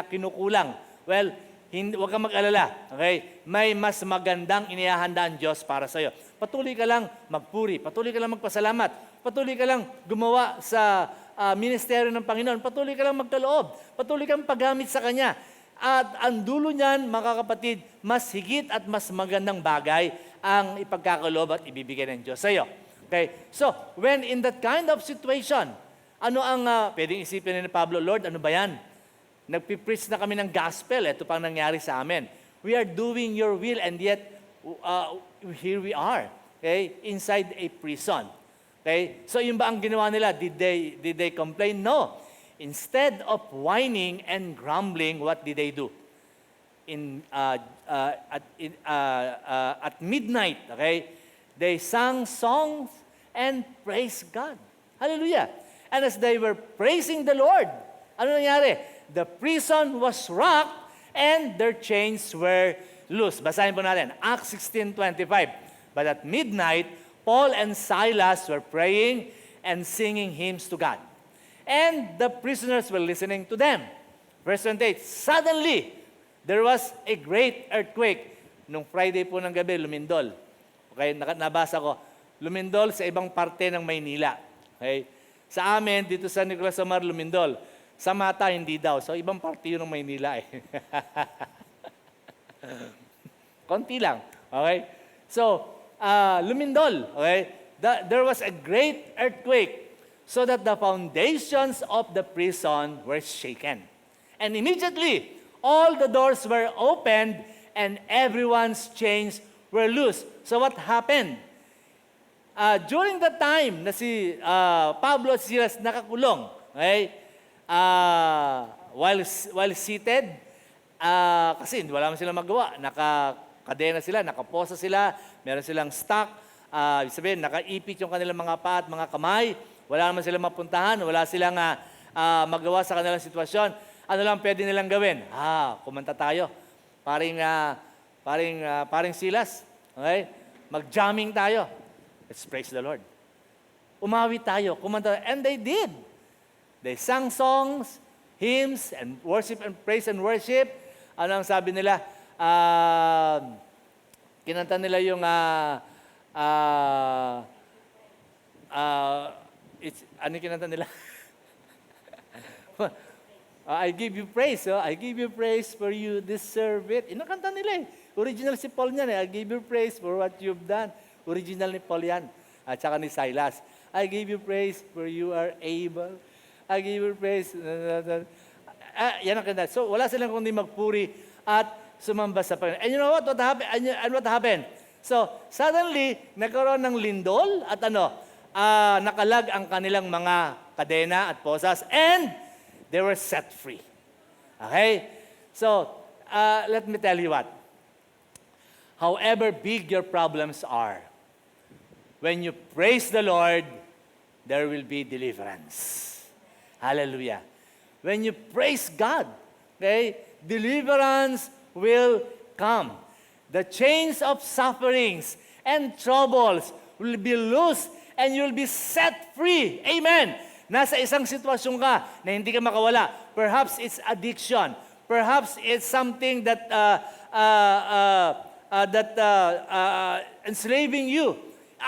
kinukulang. Well, huwag kang mag-alala. Okay? May mas magandang inihahanda ang Diyos para sa iyo. Patuloy ka lang magpuri, patuloy ka lang magpasalamat, patuloy ka lang gumawa sa ministeryo ng Panginoon, patuloy ka lang magkaloob, patuloy kang paggamit sa Kanya. At ang dulo niyan, mga kapatid, mas higit at mas magandang bagay ang ipagkakaloob at ibibigay ng Diyos sa iyo. Okay? So, when in that kind of situation, ano ang pwedeng isipin ni Pablo, Lord, ano ba yan? Nagpipreach na kami ng gospel, ito pang nangyari sa amin. We are doing your will and yet here we are, okay, inside a prison. Okay? So yun ba ang ginawa nila? Did they complain? No. Instead of whining and grumbling, what did they do? At midnight, okay, they sang songs and praised God. Hallelujah. And as they were praising the Lord, ano nangyari? The prison was rocked and their chains were loose. Basahin po natin, Acts 16:25. But at midnight, Paul and Silas were praying and singing hymns to God. And the prisoners were listening to them. Verse 28, suddenly, there was a great earthquake. Nung Friday po ng gabi, lumindol. Okay, nabasa ko, lumindol sa ibang parte ng Maynila. Okay? Sa amin, dito sa Nicolas Omar, lumindol. Sa Mata, hindi daw. So, ibang parte yun ng Maynila eh. Konti lang. Okay? So, lumindol. Okay? There was a great earthquake so that the foundations of the prison were shaken. And immediately, all the doors were opened and everyone's chains were loose. So what happened? During the time na si Pablo at Silas nakakulong, okay? While seated, kasi wala man silang magawa. Nakakadena sila, nakaposa sila, meron silang stock. Ibig sabihin, nakaipit yung kanilang mga paa at mga kamay. Wala naman silang mapuntahan, wala silang magawa sa kanilang sitwasyon. Ano lang pwede nilang gawin? Kumanta tayo. Paring Silas. Okay? Mag-jamming tayo. Let's praise the Lord. Umawi tayo, kumanta. And they did. They sang songs, hymns, and worship and praise and worship. Ano ang sabi nila? Kinanta nila yung ano kinanta nila? I give you praise. I give you praise for you deserve it. Inakanta nila eh. Original si Paul niyan eh. I give you praise for what you've done. Original ni Paul yan. At saka ni Silas. I give you praise for you are able. I give you praise. Yan ang kanta. So wala silang kundi magpuri at sumamba sa Panginoon. And you know what? What happened? So suddenly, nagkaroon ng lindol at nakalag ang kanilang mga kadena at posas and they were set free. Okay? So, let me tell you what. However big your problems are, when you praise the Lord, there will be deliverance. Hallelujah. When you praise God, okay, deliverance will come. The chains of sufferings and troubles will be loosed and you'll be set free. Amen. nasa isang sitwasyon ka na hindi ka makawala. Perhaps it's addiction. Perhaps it's something that enslaving you.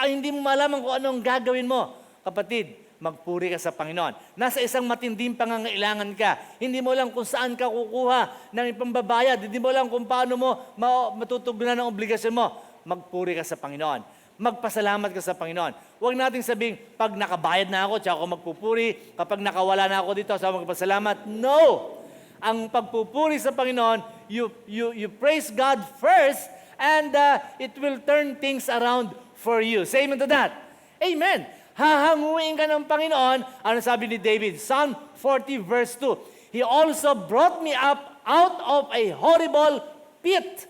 Hindi mo malaman kung anong gagawin mo. Kapatid, magpuri ka sa Panginoon. Nasa isang matinding pangangailangan ka. Hindi mo alam kung saan ka kukuha ng ipambabayad. Hindi mo alam kung paano mo matutugunan ang obligasyon mo. Magpuri ka sa Panginoon. Magpasalamat ka sa Panginoon. Huwag nating sabing, pag nakabayad na ako, tsaka ako magpupuri. Kapag nakawala na ako dito, sa magpasalamat. No! Ang pagpupuri sa Panginoon, you praise God first, and it will turn things around for you. Say amen to that. Amen. Hahanguin ka ng Panginoon. Ano sabi ni David? Psalm 40 verse 2. He also brought me up out of a horrible pit.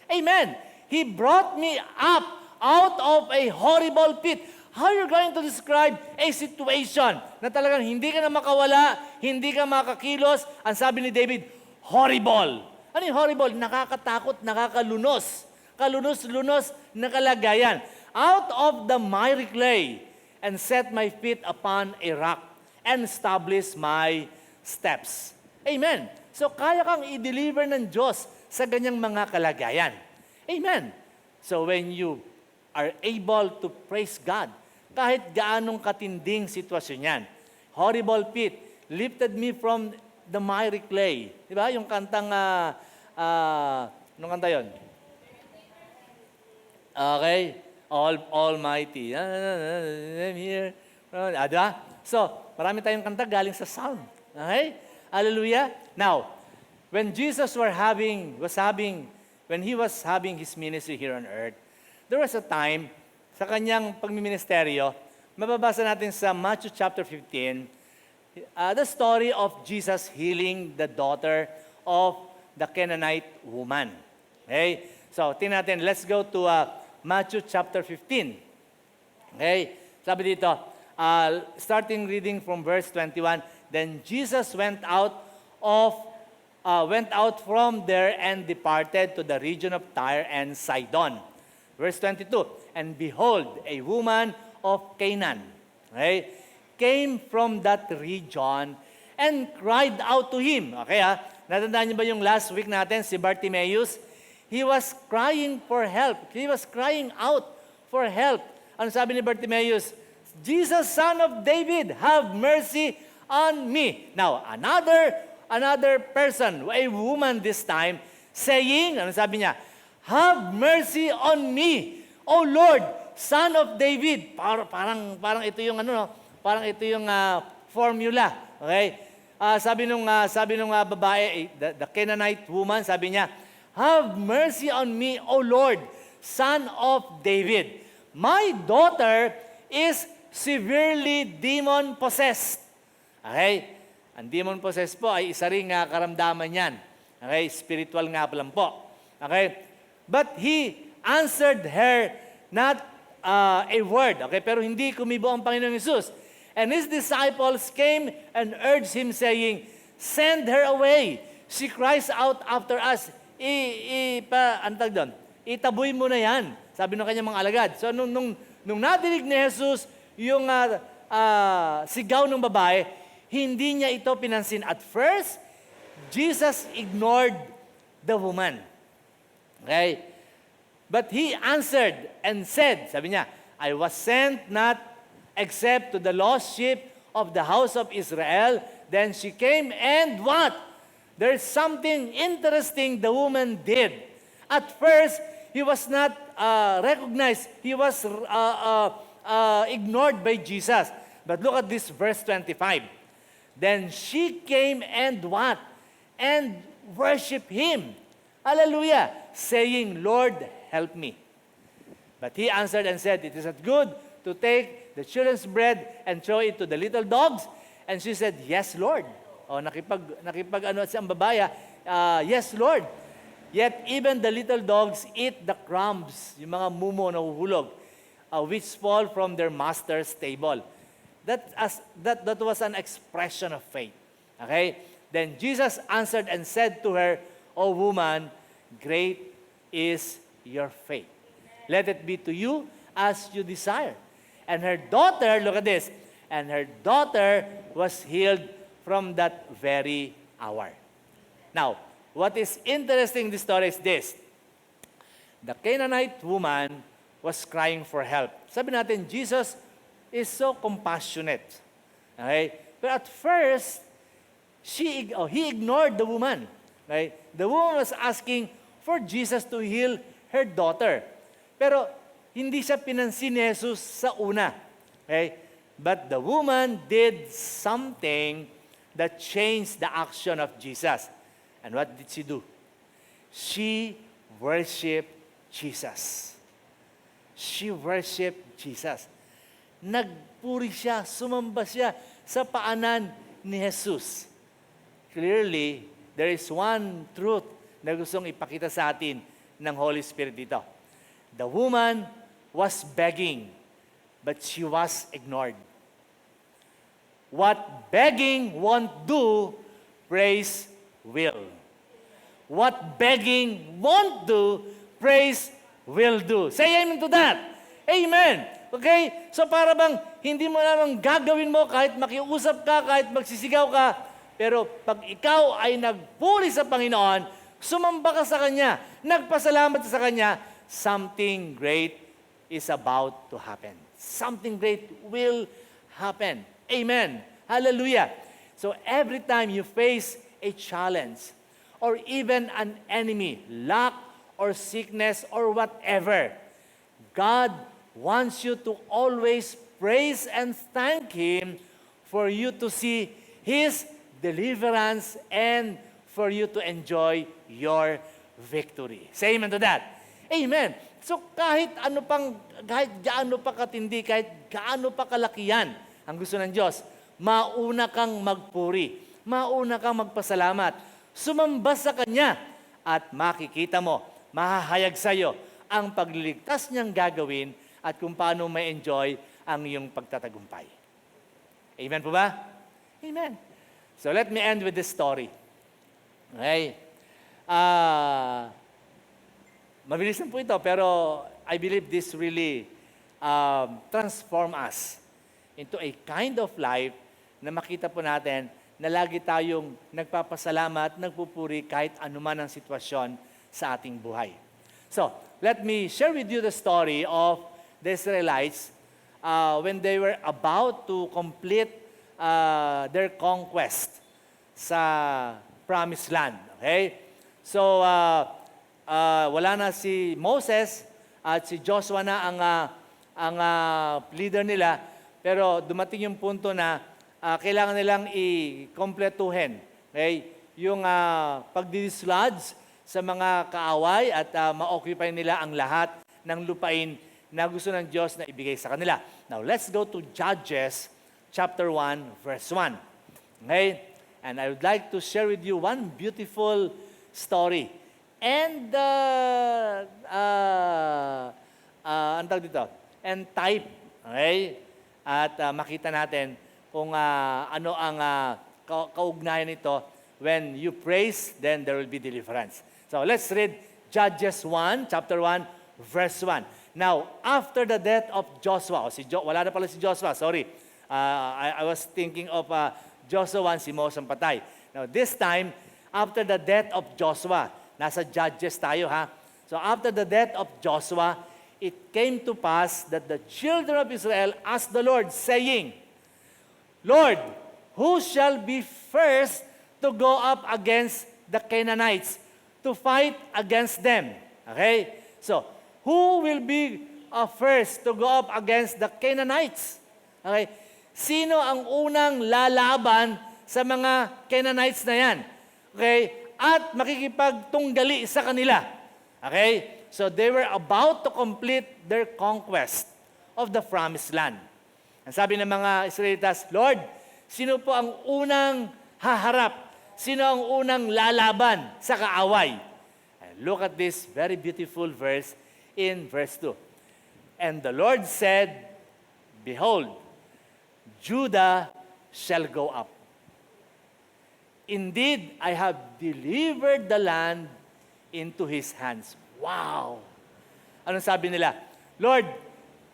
Amen. He brought me up out of a horrible pit. How are you going to describe a situation na talagang hindi ka na makawala, hindi ka makakilos? Ang sabi ni David, horrible. Ano yung horrible? Nakakatakot, nakakalunos. Kalunos-lunos na kalagayan. Out of the miry clay, and set my feet upon a rock, and establish my steps. Amen. So kaya kang i-deliver ng Diyos sa ganyang mga kalagayan. Amen. So when you are able to praise God, kahit gaanong katinding sitwasyon yan. Horrible pit, lifted me from the miry clay. Di ba? Yung kantang, anong kanta yun? Okay. Almighty. I'm here. Diba? So, marami tayong kanta galing sa Psalm. Okay? Hallelujah. Now, when Jesus was having his ministry here on earth, there was a time sa kanyang pagmiministeryo, mababasa natin sa Matthew chapter 15, the story of Jesus healing the daughter of the Canaanite woman. Okay? So, tingnan natin. Let's go to Matthew chapter 15. Okay? Sabi dito, starting reading from verse 21, then Jesus went out from there and departed to the region of Tyre and Sidon. Verse 22, and behold, a woman of Canaan, okay, came from that region and cried out to him. Okay, natandaan niyo ba yung last week natin, si Bartimaeus? He was crying for help. He was crying out for help. Ano sabi ni Bartimaeus? Jesus, Son of David, have mercy on me. Now, another person, a woman this time, saying, ano sabi niya? Have mercy on me, O Lord, Son of David. Parang ito yung parang ito yung formula. Okay? Sabi nung babae, the Canaanite woman, sabi niya, have mercy on me, O Lord, Son of David. My daughter is severely demon-possessed. Okay? Ang demon-possessed po ay isa ring karamdaman yan. Okay? Spiritual nga pa lang po. Okay? But he answered her not a word. Okay? Pero hindi kumibo ang Panginoong Hesus. And his disciples came and urged him saying, send her away. She cries out after us. Itaboy mo na yan. Sabi ng kanyang mga alagad. So nung nadinig ni Jesus yung sigaw ng babae, hindi niya ito pinansin. At first, Jesus ignored the woman. Okay? But he answered and said, sabi niya, I was sent not except to the lost sheep of the house of Israel. Then she came and what? There's something interesting the woman did. At first, he was not recognized. He was ignored by Jesus. But look at this verse 25. Then she came and what? And worshiped him. Hallelujah. Saying, Lord, help me. But he answered and said, it is not good to take the children's bread and throw it to the little dogs. And she said, yes, Lord. O nakipag ang babae, yes, Lord. Yet even the little dogs eat the crumbs, yung mga mumo na huhulog, which fall from their master's table. That was an expression of faith. Okay? Then Jesus answered and said to her, O woman, great is your faith. Let it be to you as you desire. And her daughter, look at this, and her daughter was healed from that very hour. Now, what is interesting in this story is this. The Canaanite woman was crying for help. Sabi natin, Jesus is so compassionate. Okay? But at first, he ignored the woman. Right? The woman was asking for Jesus to heal her daughter. Pero hindi siya pinansin ni Jesus sa una. Okay? But the woman did something that changed the action of Jesus. And what did she do? She worshiped Jesus. She worshiped Jesus. Nagpuri siya, sumamba siya sa paanan ni Jesus. Clearly, there is one truth na gustong ipakita sa atin ng Holy Spirit dito. The woman was begging, but she was ignored. What begging won't do, praise will. What begging won't do, praise will do. Say amen to that. Amen. Okay? So para bang hindi mo namang gagawin mo kahit makiusap ka, kahit magsisigaw ka, pero pag ikaw ay nagpuri sa Panginoon, sumamba ka sa Kanya, nagpasalamat sa Kanya, something great is about to happen. Something great will happen. Amen. Hallelujah. So every time you face a challenge, or even an enemy, lack or sickness or whatever, God wants you to always praise and thank Him for you to see His deliverance and for you to enjoy your victory. Say amen to that. Amen. So kahit gaano pa katindi, kahit gaano pa kalakihan ang gusto ng Diyos, mauna kang magpuri, mauna kang magpasalamat, sumamba sa Kanya, at makikita mo, mahahayag sa iyo ang pagliligtas niyang gagawin at kung paano may enjoy ang iyong pagtatagumpay. Amen po ba? Amen. So let me end with this story. Okay? Mabilis lang po ito, pero I believe this really transform us into a kind of life na makita po natin na lagi tayong nagpapasalamat, nagpupuri kahit anuman ang sitwasyon sa ating buhay. So, let me share with you the story of the Israelites when they were about to complete their conquest sa Promised Land. Okay? So, wala na si Moses at si Joshua na ang leader nila, pero dumating yung punto na kailangan nilang i-kompletuhin, okay, yung pagdidislodge sa mga kaaway at ma-occupy nila ang lahat ng lupain na gusto ng Diyos na ibigay sa kanila. Now, let's go to Judges chapter 1, verse 1. Okay? And I would like to share with you one beautiful story. And, ang tawag dito? And type. Okay? At makita natin kung ano ang kaugnayan nito. When you praise, then there will be deliverance. So let's read Judges 1, chapter 1, verse 1. Now, after the death of Joshua, wala na pala si Joshua, sorry. I was thinking of Joshua 1, si Moses ang patay. Now, this time, after the death of Joshua, nasa Judges tayo ha. So after the death of Joshua, it came to pass that the children of Israel asked the Lord, saying, Lord, who shall be first to go up against the Canaanites to fight against them? Okay? So, who will be first to go up against the Canaanites? Okay? Sino ang unang lalaban sa mga Canaanites na yan? Okay? At makikipagtunggali sa kanila. Okay? So, they were about to complete their conquest of the Promised Land. Ang sabi ng mga Israelitas, Lord, sino po ang unang haharap? Sino ang unang lalaban sa kaaway? And look at this very beautiful verse in verse 2. And the Lord said, Behold, Judah shall go up. Indeed, I have delivered the land into his hands. Wow! Anong sabi nila? Lord,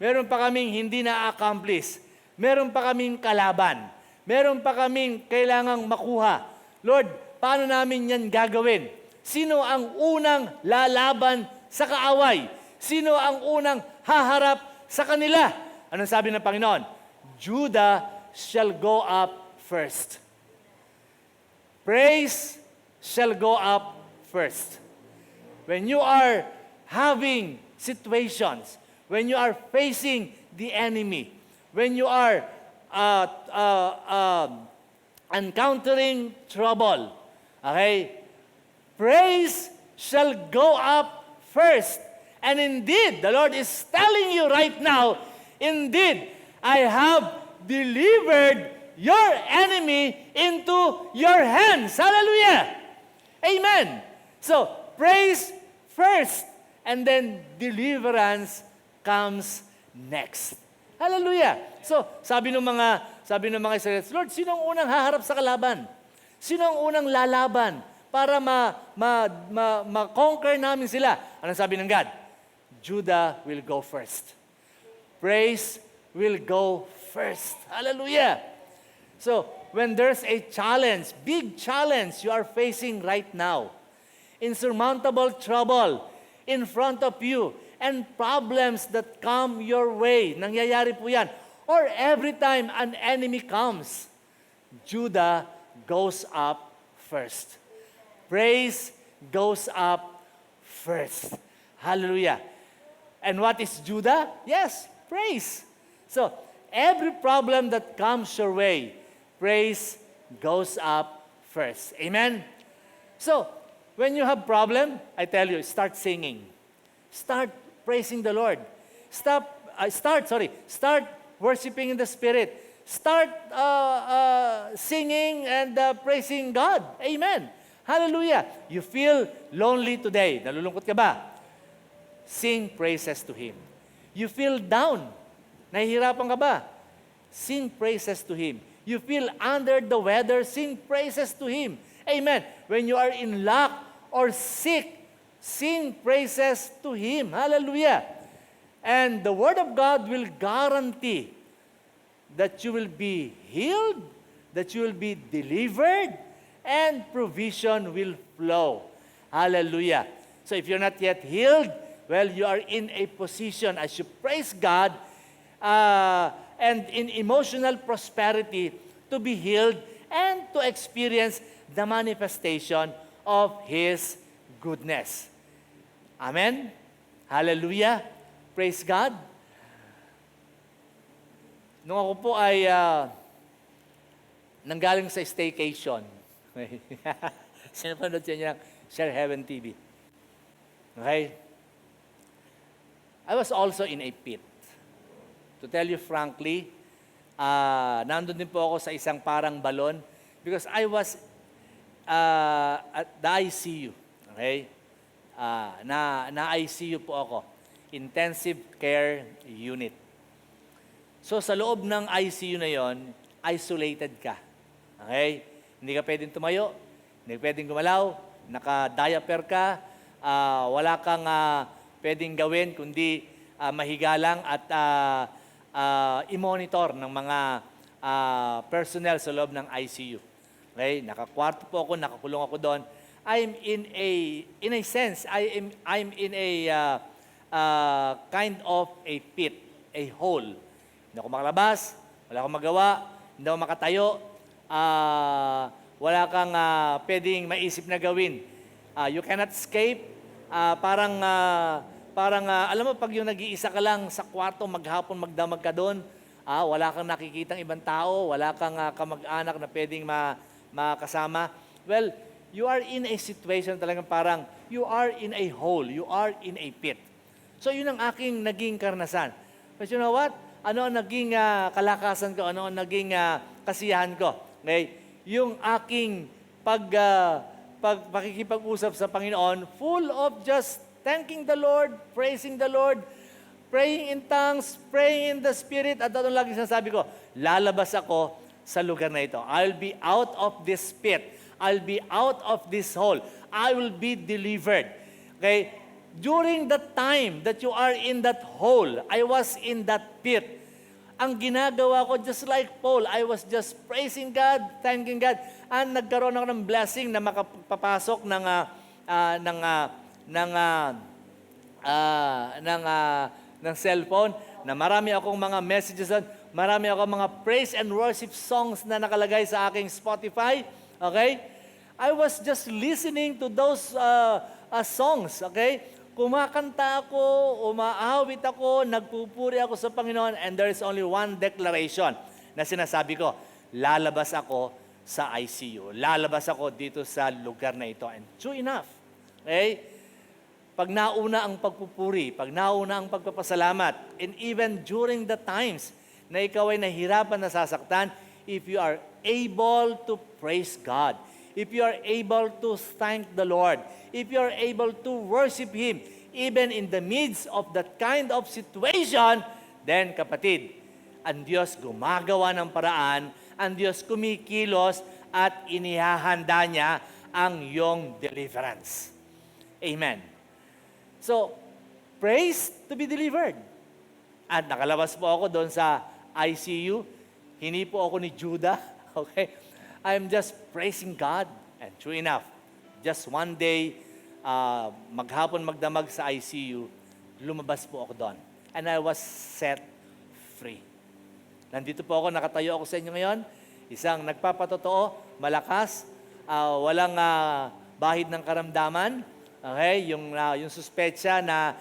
meron pa kaming hindi na-accomplish. meron pa kaming kalaban. Meron pa kaming kailangang makuha. Lord, paano namin yan gagawin? Sino ang unang lalaban sa kaaway? Sino ang unang haharap sa kanila? Anong sabi ng Panginoon? Judah shall go up first. Praise shall go up first. When you are having situations, when you are facing the enemy, when you are encountering trouble, okay, praise shall go up first. And indeed, the Lord is telling you right now, indeed, I have delivered your enemy into your hands. Hallelujah! Amen! So, praise first, and then deliverance comes next. Hallelujah! So, sabi ng mga Israelites, Lord, sino ang unang haharap sa kalaban? Sino ang unang lalaban para ma-conquer namin sila? Anong sabi ng God? Judah will go first. Praise will go first. Hallelujah! So, when there's a challenge, big challenge you are facing right now, insurmountable trouble in front of you, and problems that come your way, nangyayari po yan, or every time an enemy comes, Judah goes up first. Praise goes up first. Hallelujah. And what is Judah? Yes, praise. So, every problem that comes your way, praise goes up first. Amen? So, when you have problem, I tell you, start singing. Start praising the Lord. Start worshiping in the Spirit. Start singing and praising God. Amen. Hallelujah. You feel lonely today. Nalulungkot ka ba? Sing praises to Him. You feel down. Nahihirapan ka ba? Sing praises to Him. You feel under the weather, sing praises to Him. Amen. When you are in lack or sick, sing praises to Him. Hallelujah. And the Word of God will guarantee that you will be healed, that you will be delivered, and provision will flow. Hallelujah. So if you're not yet healed, well, you are in a position as you praise God and in emotional prosperity to be healed and to experience the manifestation of His goodness. Amen? Hallelujah. Praise God. Nung ako po ay nanggaling sa staycation, sinapanood siya niya ng Share Heaven TV. Okay? I was also in a pit. To tell you frankly, nandun din po ako sa isang parang balon because I was at the ICU. Okay? Na-ICU po ako. Intensive Care Unit. So sa loob ng ICU na yon, isolated ka. Okay? Hindi ka pwedeng tumayo, hindi ka pwedeng gumalaw, naka-diaper ka, wala kang pwedeng gawin kundi mahiga lang at i-monitor ng mga personnel sa loob ng ICU. Okay? Nakakwarto po ako, nakakulong ako doon. I'm in a sense, I'm in a kind of a pit, a hole. Hindi ako makalabas, wala akong magawa, hindi ako makatayo, wala kang pwedeng maisip na gawin. You cannot escape. Parang alam mo, pag yung nag-iisa ka lang sa kwarto, maghapon, magdamag ka doon, wala kang nakikitang ibang tao, wala kang kamag-anak na pwedeng makasama. Well, you are in a situation talagang parang you are in a hole, you are in a pit. So yun ang aking naging karanasan. But you know what? Ano ang naging kalakasan ko? Ano ang naging kasiyahan ko? Okay? Yung aking pakikipag-usap sa Panginoon, full of just thanking the Lord, praising the Lord, praying in tongues, praying in the Spirit. At ano lagi sinasabi ko, lalabas ako sa lugar na ito. I'll be out of this pit. I'll be out of this hole. I will be delivered. Okay? During the time that you are in that hole, I was in that pit. Ang ginagawa ko, just like Paul, I was just praising God, thanking God, and nagkaroon ako ng blessing na makapapasok ng cellphone, na marami akong mga messages doon, marami akong mga praise and worship songs na nakalagay sa aking Spotify. Okay? I was just listening to those songs. Okay? Kumakanta ako, umaawit ako, nagpupuri ako sa Panginoon, and there is only one declaration na sinasabi ko, lalabas ako sa ICU. Lalabas ako dito sa lugar na ito. And true enough. Okay? Pag nauna ang pagpupuri, pag nauna ang pagpapasalamat, and even during the times na ikaw ay nahirapan, nasasaktan, if you are able to praise God, if you are able to thank the Lord, if you are able to worship Him, even in the midst of that kind of situation, then kapatid, ang Diyos gumagawa ng paraan, ang Diyos kumikilos at inihahanda niya ang iyong deliverance. Amen. So, praise to be delivered. At nakalabas po ako doon sa ICU. Hindi po ako ni Judah. Okay? I'm just praising God. And true enough, just one day, maghapon magdamag sa ICU, lumabas po ako doon. And I was set free. Nandito po ako, nakatayo ako sa inyo ngayon. Isang nagpapatotoo, malakas, walang bahid ng karamdaman. Okay? Yung suspetsya na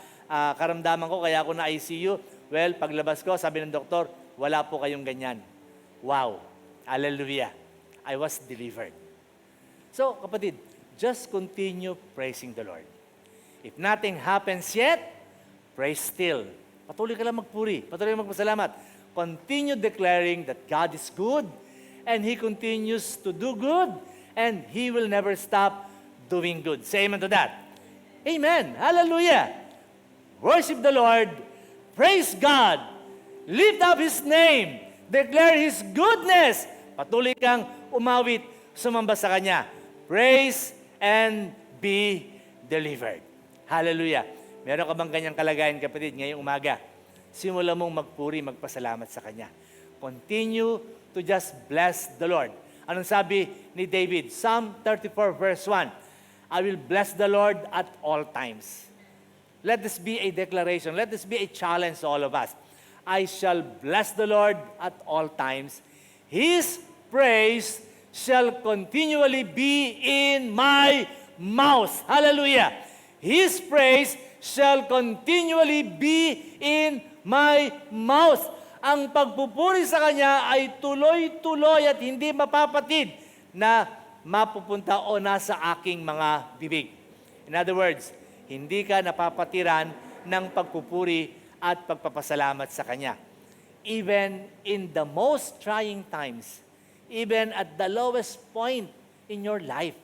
karamdaman ko, kaya ako na ICU. Well, paglabas ko, sabi ng doktor, wala po kayong ganyan. Wow. Hallelujah. I was delivered. So, kapatid, just continue praising the Lord. If nothing happens yet, praise still. Patuloy ka lang magpuri. Patuloy ka magpasalamat. Continue declaring that God is good and He continues to do good and He will never stop doing good. Say amen to that. Amen. Hallelujah. Worship the Lord. Praise God. Lift up His name. Declare His goodness. Patuloy kang umawit, sumamba sa Kanya. Praise and be delivered. Hallelujah. Meron ka bang ganyang kalagayan, kapatid, ngayong umaga? Simula mong magpuri, magpasalamat sa Kanya. Continue to just bless the Lord. Anong sabi ni David? Psalm 34 verse 1, I will bless the Lord at all times. Let this be a declaration. Let this be a challenge to all of us. I shall bless the Lord at all times. His praise shall continually be in my mouth. Hallelujah. His praise shall continually be in my mouth. Ang pagpupuri sa Kanya ay tuloy-tuloy at hindi mapapatid na mapupunta o nasa aking mga bibig. In other words, hindi ka napapatiran ng pagpupuri at pagpapasalamat sa Kanya. Even in the most trying times, even at the lowest point in your life,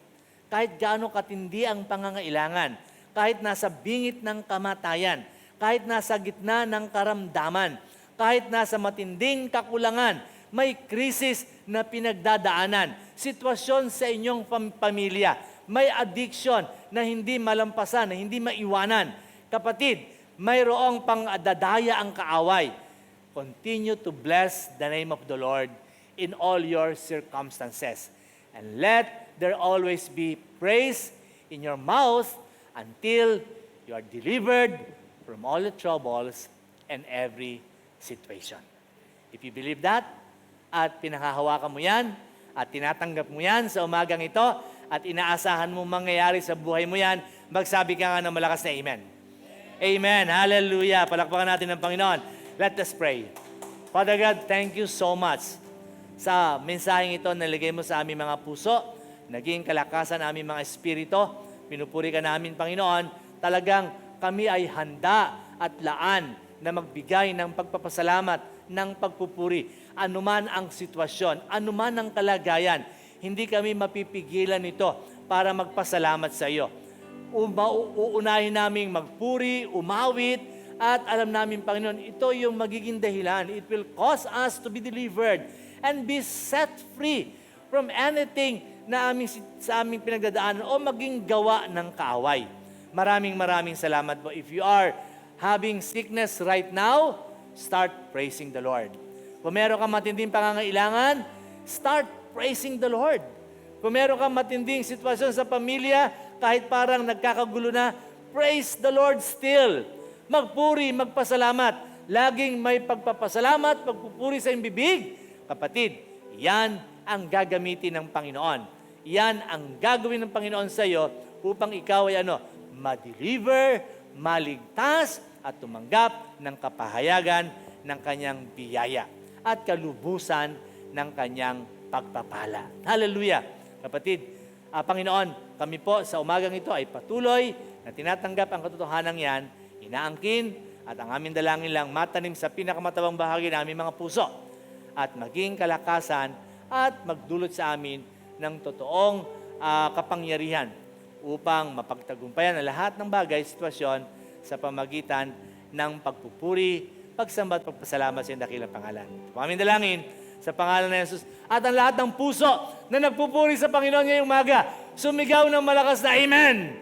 kahit gaano katindi ang pangangailangan, kahit nasa bingit ng kamatayan, kahit nasa gitna ng karamdaman, kahit nasa matinding kakulangan, may krisis na pinagdadaanan, sitwasyon sa inyong pamilya, may addiction na hindi malampasan, na hindi maiwanan. Kapatid, mayroong pang-dadaya ang kaaway. Continue to bless the name of the Lord in all your circumstances. And let there always be praise in your mouth until you are delivered from all the troubles and every situation. If you believe that, at pinakahawakan mo yan, at tinatanggap mo yan sa umagang ito, at inaasahan mo mangyayari sa buhay mo yan, magsabi ka nga ng malakas na amen. Amen. Hallelujah. Palakpakan natin ng Panginoon. Let us pray. Father God, thank you so much sa mensaheng ito na nilagay mo sa aming mga puso, naging kalakasan aming mga espiritu. Pinupuri ka namin, Panginoon. Talagang kami ay handa at laan na magbigay ng pagpapasalamat, ng pagpupuri. Anuman ang sitwasyon, anuman ang kalagayan, hindi kami mapipigilan nito para magpasalamat sa iyo. Uunahin naming magpuri, umawit, at alam namin, Panginoon, ito yung magiging dahilan. It will cause us to be delivered and be set free from anything na sa aming pinagdadaanan o maging gawa ng kaaway. Maraming salamat po. If you are having sickness right now, start praising the Lord. Kung meron kang matinding pangangailangan, start praising the Lord. Kung meron kang matinding sitwasyon sa pamilya, kahit parang nagkakagulo na, praise the Lord still. Magpuri, magpasalamat. Laging may pagpapasalamat, pagpupuri sa iyong bibig. Kapatid, yan ang gagamitin ng Panginoon. Yan ang gagawin ng Panginoon sa iyo upang ikaw ay ma-deliver, maligtas, at tumanggap ng kapahayagan ng kanyang biyaya at kalubusan ng kanyang pagpapala. Hallelujah! Kapatid, Panginoon, kami po sa umagang ito ay patuloy na tinatanggap ang katotohanan yan, inaangkin, at ang aming dalangin lang matanim sa pinakamatabang bahagi ng aming mga puso at maging kalakasan at magdulot sa amin ng totoong kapangyarihan upang mapagtagumpayan ang lahat ng bagay, sitwasyon sa pamagitan ng pagpupuri, pagsamba at pagpasalamat sa iyong dakilang pangalan. Aming dalangin sa pangalan ng Jesus at ang lahat ng puso na nagpupuri sa Panginoon ngayong umaga, sumigaw ng malakas na Amen!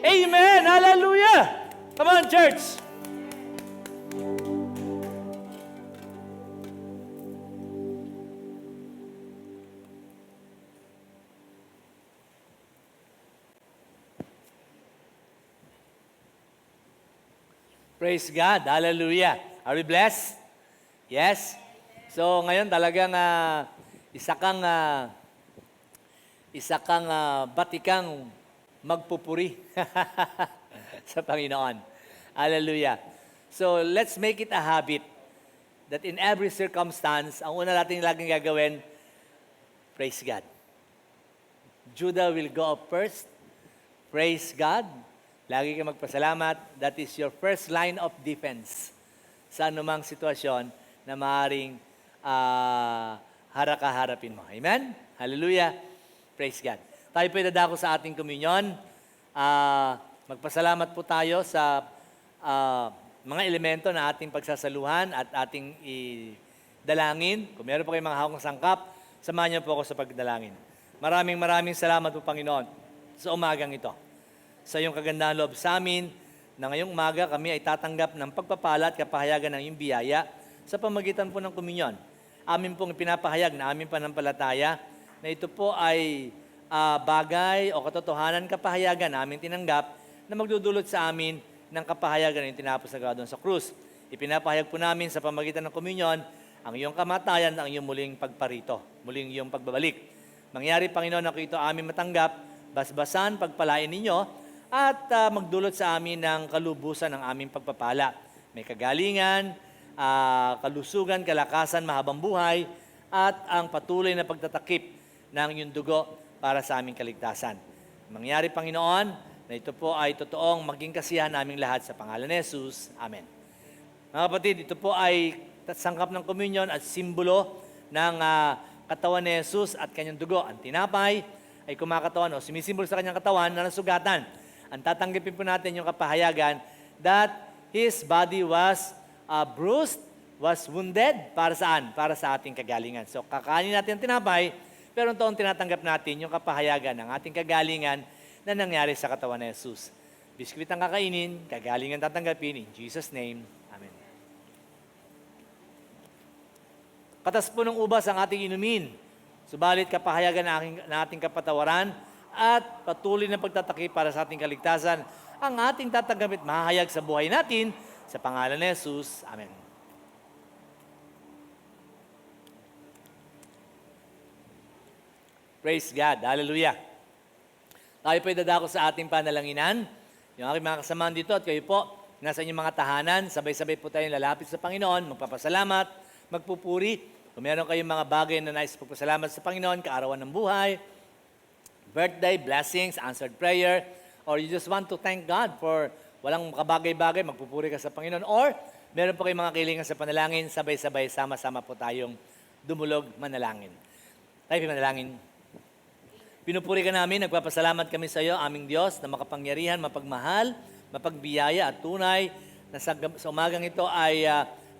Amen! Hallelujah! Come on, church! Praise God. Hallelujah. Are we blessed? Yes? So ngayon talagang isa kang batikang magpupuri sa Panginoon. Hallelujah. So let's make it a habit that in every circumstance, ang una natin laging gagawin, praise God. Judah will go up first. Praise God. Lagi kang magpasalamat. That is your first line of defense sa anumang sitwasyon na maaaring harap-harapin mo. Amen? Hallelujah. Praise God. Tayo po dadako sa ating komunyon. Magpasalamat po tayo sa mga elemento na ating pagsasaluhan at ating dalangin. Kung meron po kayong mga hawak sangkap, samahan niyo po ako sa pagdalangin. Maraming salamat po, Panginoon, sa umagang ito. Sa iyong kagandahan loob sa amin, na ngayong umaga kami ay tatanggap ng pagpapala at kapahayagan ng iyong biyaya sa pamagitan po ng komunyon. Amin pong pinapahayag na aming panampalataya na ito po ay bagay o katotohanan kapahayagan na aming tinanggap na magdudulot sa amin ng kapahayagan na yung tinapos na doon sa krus. Ipinapahayag po namin sa pamagitan ng komunyon ang iyong kamatayan, ang iyong muling pagparito, muling iyong pagbabalik. Mangyari, Panginoon, na ito aming matanggap, basbasan, pagpalain ninyo, at magdulot sa amin ng kalubusan ng aming pagpapala. May kagalingan, kalusugan, kalakasan, mahabang buhay, at ang patuloy na pagtatakip ng iyong dugo para sa aming kaligtasan. Mangyari, Panginoon, na ito po ay totoong maging kasiyahan naming lahat sa pangalan ni Jesus. Amen. Mga kapatid, ito po ay sangkap ng komunyon at simbolo ng katawan ni Jesus at kanyang dugo. Ang tinapay ay kumakatawan o sumisimbolo sa kanyang katawan na nasugatan. Ang tatanggapin po natin yung kapahayagan that His body was bruised, was wounded. Para saan? Para sa ating kagalingan. So kakanin natin ang tinapay, pero toon tinatanggap natin yung kapahayagan ng ating kagalingan na nangyari sa katawan ni Jesus. Biskwit ang kakainin, kagalingan tatanggapin. In Jesus' name, Amen. Katas po ng ubas ang ating inumin. Subalit kapahayagan na ating kapatawaran at patuloy na pagtatakip para sa ating kaligtasan ang ating tatanggapin at mahayag sa buhay natin sa pangalan ni Jesus. Amen. Praise God. Hallelujah. Tayo po dadako sa ating panalanginan. Yung aking mga kasamahan dito at kayo po, nasa inyong mga tahanan, sabay-sabay po tayong lalapit sa Panginoon, magpapasalamat, magpupuri. Kung meron kayong mga bagay na nais pagpasalamat sa Panginoon, kaarawan ng buhay, birthday, blessings, answered prayer, or you just want to thank God for walang kabagay-bagay, magpupuri ka sa Panginoon, or meron po kayong mga kailangan sa panalangin, sabay-sabay, sama-sama po tayong dumulog manalangin. Tayo manalangin. Pinupuri ka namin, nagpapasalamat kami sa iyo, aming Diyos, na makapangyarihan, mapagmahal, mapagbiyaya at tunay, na sa umagang ito ay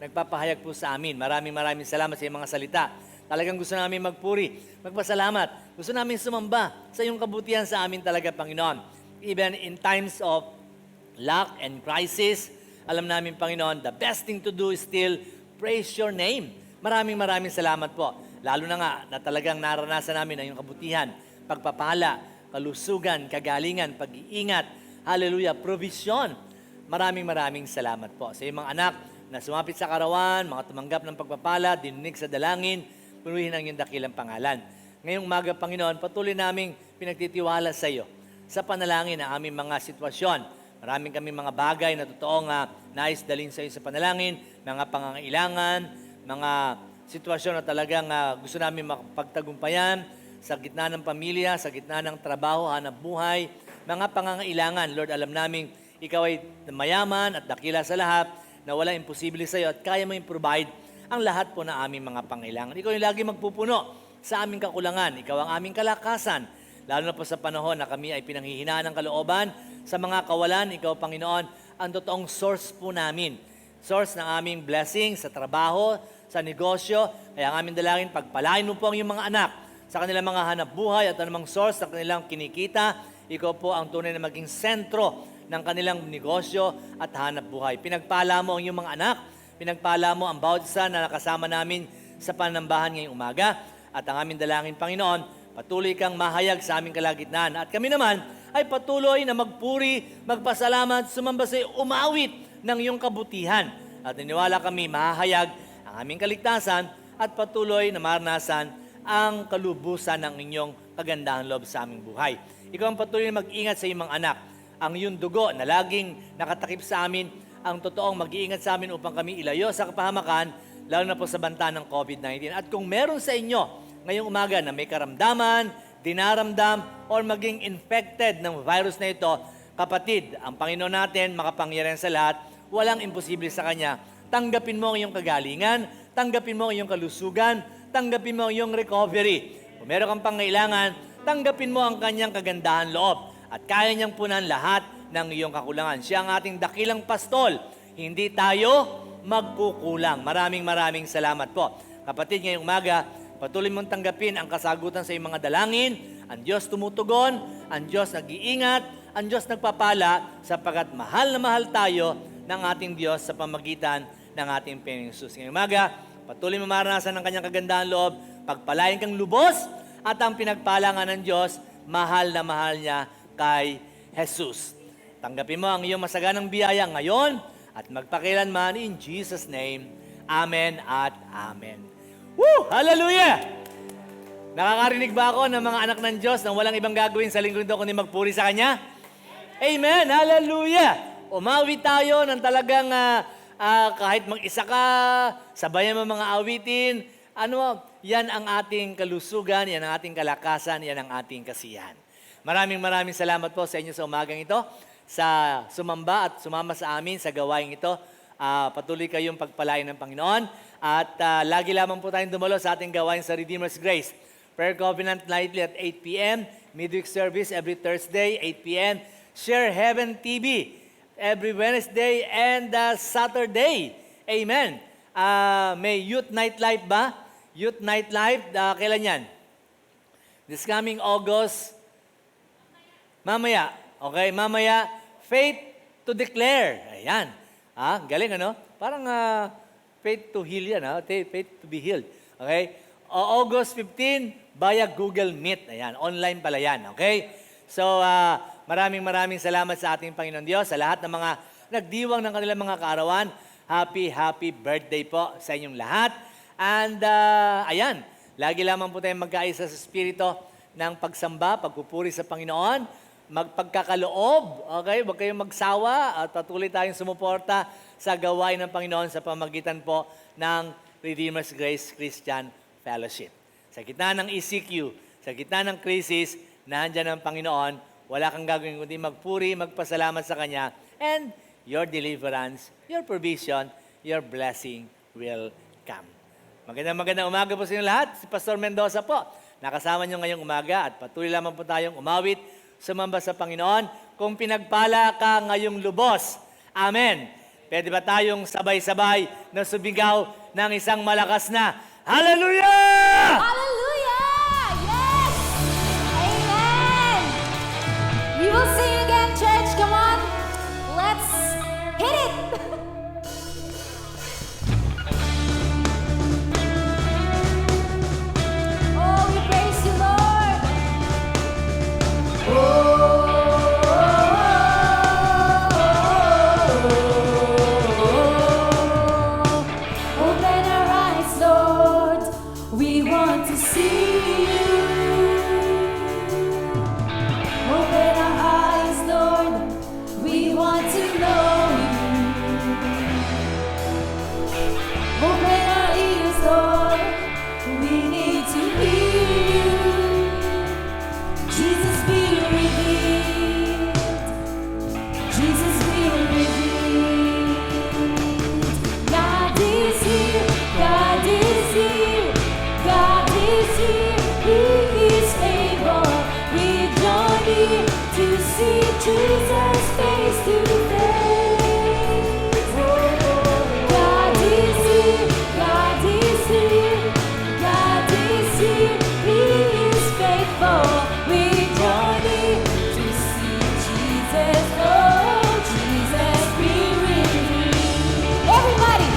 nagpapahayag po sa amin. Maraming salamat sa iyong mga salita. Talagang gusto namin magpuri, magpasalamat. Gusto namin sumamba sa iyong kabutihan sa amin talaga, Panginoon. Even in times of lack and crisis, alam namin, Panginoon, the best thing to do is still praise your name. Maraming salamat po. Lalo na nga na talagang naranasan namin ang iyong kabutihan, pagpapala, kalusugan, kagalingan, pag-iingat, hallelujah, provision. Maraming salamat po sa iyong mga anak na sumapit sa karawan, mga tumanggap ng pagpapala, dinunig sa dalangin, punuhin ang iyong dakilang pangalan. Ngayong umaga, Panginoon, patuloy naming pinagtitiwala sa iyo sa panalangin ng aming mga sitwasyon. Maraming kami mga bagay na totoong nais dalhin sa iyo sa panalangin, mga pangangailangan, mga sitwasyon na talagang gusto namin makapagtagumpayan sa gitna ng pamilya, sa gitna ng trabaho, hanap buhay, mga pangangailangan. Lord, alam namin ikaw ay mayaman at dakila sa lahat, na walang imposible sa iyo at kaya mo i-provide ang lahat po na aming mga pangailangan. Ikaw yung lagi magpupuno sa aming kakulangan. Ikaw ang aming kalakasan. Lalo na po sa panahon na kami ay pinanghihinaan ng kalooban sa mga kawalan. Ikaw, Panginoon, ang totoong source po namin. Source ng aming blessing sa trabaho, sa negosyo. Kaya ang aming dalangin, pagpalain mo po ang iyong mga anak sa kanilang mga hanap buhay at anumang source na kanilang kinikita. Ikaw po ang tunay na maging sentro ng kanilang negosyo at hanap buhay. Pinagpala mo ang iyong mga anak. Pinagpala mo ang bawat isa na nakasama namin sa panambahan ngayong umaga. At ang aming dalangin, Panginoon, patuloy kang mahayag sa aming kalagitnaan. At kami naman ay patuloy na magpuri, magpasalamat, sumamba sa iyo, umawit ng iyong kabutihan. At niniwala kami mahahayag ang aming kaligtasan at patuloy na maranasan ang kalubusan ng inyong kagandahan loob sa aming buhay. Ikaw ang patuloy na mag-ingat sa iyong mga anak. Ang iyong dugo na laging nakatakip sa amin, ang totoong mag-iingat sa amin upang kami ilayo sa kapahamakan, lalo na po sa banta ng COVID-19. At kung meron sa inyo ngayong umaga na may karamdaman, dinaramdam, or maging infected ng virus na ito, kapatid, ang Panginoon natin, makapangyarihan sa lahat, walang imposible sa Kanya. Tanggapin mo ang iyong kagalingan, tanggapin mo ang iyong kalusugan, tanggapin mo ang iyong recovery. Kung meron kang pangailangan, tanggapin mo ang Kanyang kagandahan loob. At kaya niyang punan lahat ng iyong kakulangan. Siya ang ating dakilang pastol. Hindi tayo magkukulang. Maraming salamat po. Kapatid, ngayong umaga, patuloy mong tanggapin ang kasagutan sa iyong mga dalangin. Ang Diyos tumutugon, ang Diyos nag-iingat, ang Diyos nagpapala, sapagkat mahal na mahal tayo ng ating Diyos sa pamagitan ng ating Panginoong Hesus. Ngayong umaga, patuloy mo maranasan ng kanyang kagandahan loob, pagpalain kang lubos, at ang pinagpalangan ng Diyos, mahal na mahal niya kay Jesus. Tanggapin mo ang iyong masaganang biyaya ngayon at magpakilanman in Jesus' name. Amen at Amen. Woo! Hallelujah! Nakakarinig ba ako ng mga anak ng Diyos na walang ibang gagawin sa lingkod ito kundi magpuri sa Kanya? Amen! Hallelujah! Umawi tayo ng talagang kahit mag-isa ka, sabayan mo mga awitin. Yan ang ating kalusugan, yan ang ating kalakasan, yan ang ating kasiyahan. Maraming salamat po sa inyo sa umagang ito, sa sumamba at sumama sa amin sa gawain ito. Patuloy kayong pagpalain ng Panginoon. At lagi lamang po tayong dumalo sa ating gawain sa Redeemer's Grace. Prayer Covenant nightly at 8 p.m. Midweek service every Thursday, 8 p.m. Share Heaven TV every Wednesday and Saturday. Amen. May Youth Nightlife ba? Youth Nightlife, kailan yan? This coming August. Mamaya. Okay, mamaya. Faith to Declare. Ayan. Galing ano? Parang faith to heal yan. Faith to be healed. Okay? August 15, via Google Meet. Ayan. Online pala yan. Okay? So, maraming salamat sa ating Panginoon Diyos, sa lahat ng mga nagdiwang ng kanilang mga kaarawan. Happy birthday po sa inyong lahat. And, ayan. Lagi lamang po tayong magkaisa sa Espiritu ng pagsamba, pagpupuri sa Panginoon, magpagkakaloob, okay? Huwag kayong magsawa at patuloy tayong sumuporta sa gawain ng Panginoon sa pamagitan po ng Redeemer's Grace Christian Fellowship. Sa gitna ng ECQ, sa gitna ng crisis, nandiyan ang Panginoon, wala kang gagawin kundi magpuri, magpasalamat sa Kanya, and your deliverance, your provision, your blessing will come. Magandang umaga po sa inyo lahat. Si Pastor Mendoza po. Nakasama nyo ngayong umaga at patuloy lamang po tayong umawit, sumamba sa Panginoon. Kung pinagpala ka ngayong lubos, Amen. Pwede ba tayong sabay-sabay na sumigaw ng isang malakas na Hallelujah! Hallelujah! Yes! Amen! We will sing again, church. Come on. Let's hit it! to see Jesus face to face. God is here, God is here, God is here, He is faithful. We join in to see Jesus, oh Jesus, be with me. Everybody!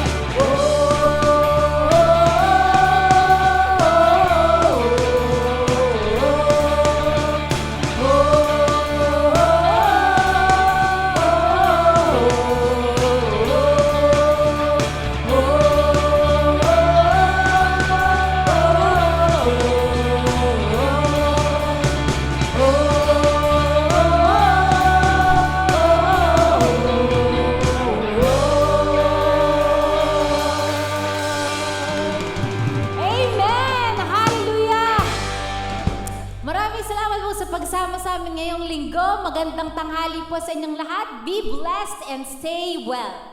Amen! Hallelujah! Maraming salamat po sa pagsama sa amin ngayong linggo. Magandang tanghali po sa inyong lahat. Be blessed and stay well.